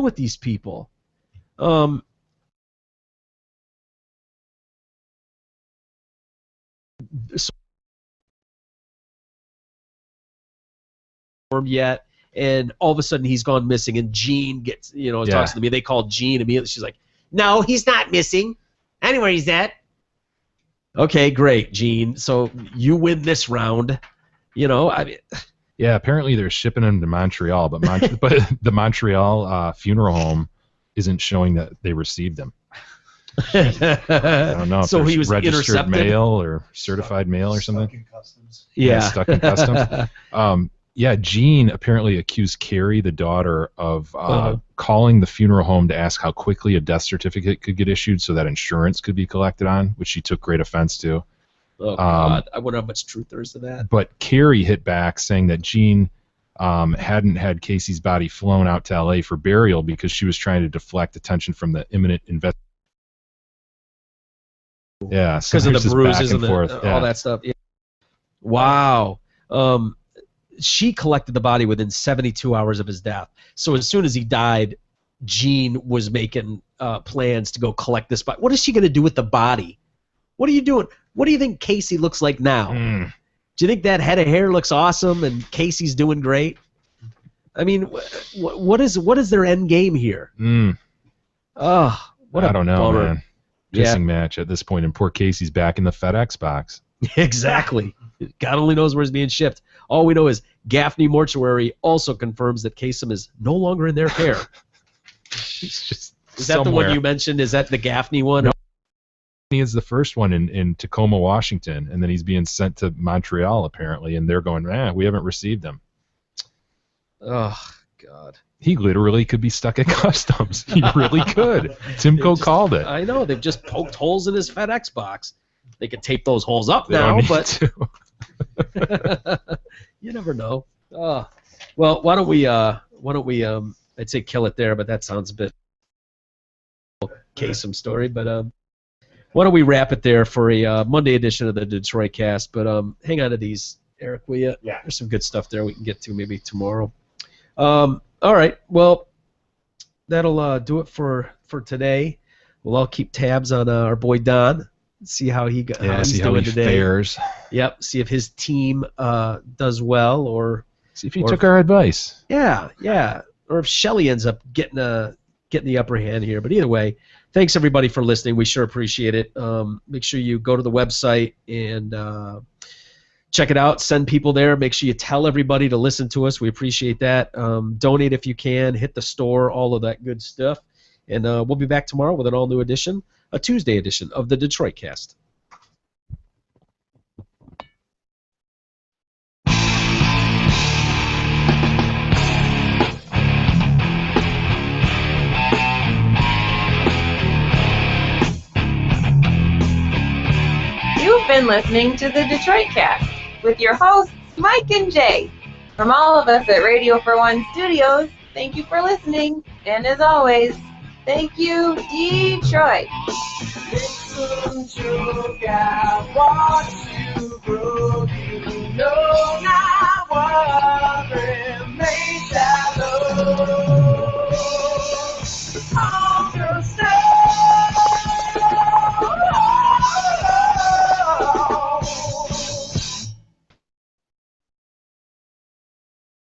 with these people. Yet, and all of a sudden he's gone missing, and Jean gets, talks to me. They call Jean immediately. She's like, "No, he's not missing. I know where he's at." Okay, great, Jean. So you win this round. I mean. Yeah, apparently they're shipping him to Montreal, but the Montreal funeral home isn't showing that they received him. I don't know if so he was registered intercepted? mail or certified mail or something. Stuck in customs. Yeah, stuck in customs. Yeah, Jean apparently accused Carrie, the daughter, of calling the funeral home to ask how quickly a death certificate could get issued so that insurance could be collected on, which she took great offense to. Oh, God. I wonder how much truth there is to that. But Carrie hit back, saying that Jean hadn't had Casey's body flown out to L.A. for burial because she was trying to deflect attention from the imminent investigation. Yeah, so because of the bruises and all that stuff. Yeah. Wow. She collected the body within 72 hours of his death. So as soon as he died, Jean was making plans to go collect this body. What is she going to do with the body? What are you doing? What do you think Casey looks like now? Do you think that head of hair looks awesome and Casey's doing great? I mean, what is their end game here? Oh, what I don't know, bummer. man. Pissing match at this point, and poor Casey's back in the FedEx box. Exactly. God only knows where it's being shipped. All we know is Gaffney Mortuary also confirms that Kasem is no longer in their care. He's just Is that the one you mentioned? Is that the Gaffney one? is the first one in Tacoma, Washington, and then he's being sent to Montreal apparently, and they're going, we haven't received him. Oh God. He literally could be stuck at customs. He really could. Timco called it. I know. They've just poked holes in his FedEx box. They could tape those holes up They now, don't need but to. you never know. Well, why don't we I'd say kill it there, but that sounds a bit Kasem story. But why don't we wrap it there for a Monday edition of the Detroit Cast? But hang on to these, Eric, will you? Yeah. There's some good stuff there we can get to maybe tomorrow. All right. Well, that'll do it for today. We'll all keep tabs on our boy Don. See how he's see how doing he today. fares. Yep. See if his team does well, or see if he took our advice. Yeah. Or if Shelly ends up getting the upper hand here. But either way, thanks everybody for listening. We sure appreciate it. Make sure you go to the website and check it out. Send people there. Make sure you tell everybody to listen to us. We appreciate that. Donate if you can. Hit the store. All of that good stuff. And we'll be back tomorrow with an all-new edition, a Tuesday edition of the Detroit Cast. You've been listening to the Detroit Cast with your hosts, Mike and Jay. From all of us at Radio for One Studios, thank you for listening. And as always, thank you, Detroit. Listen to God, watch you grow, you know now.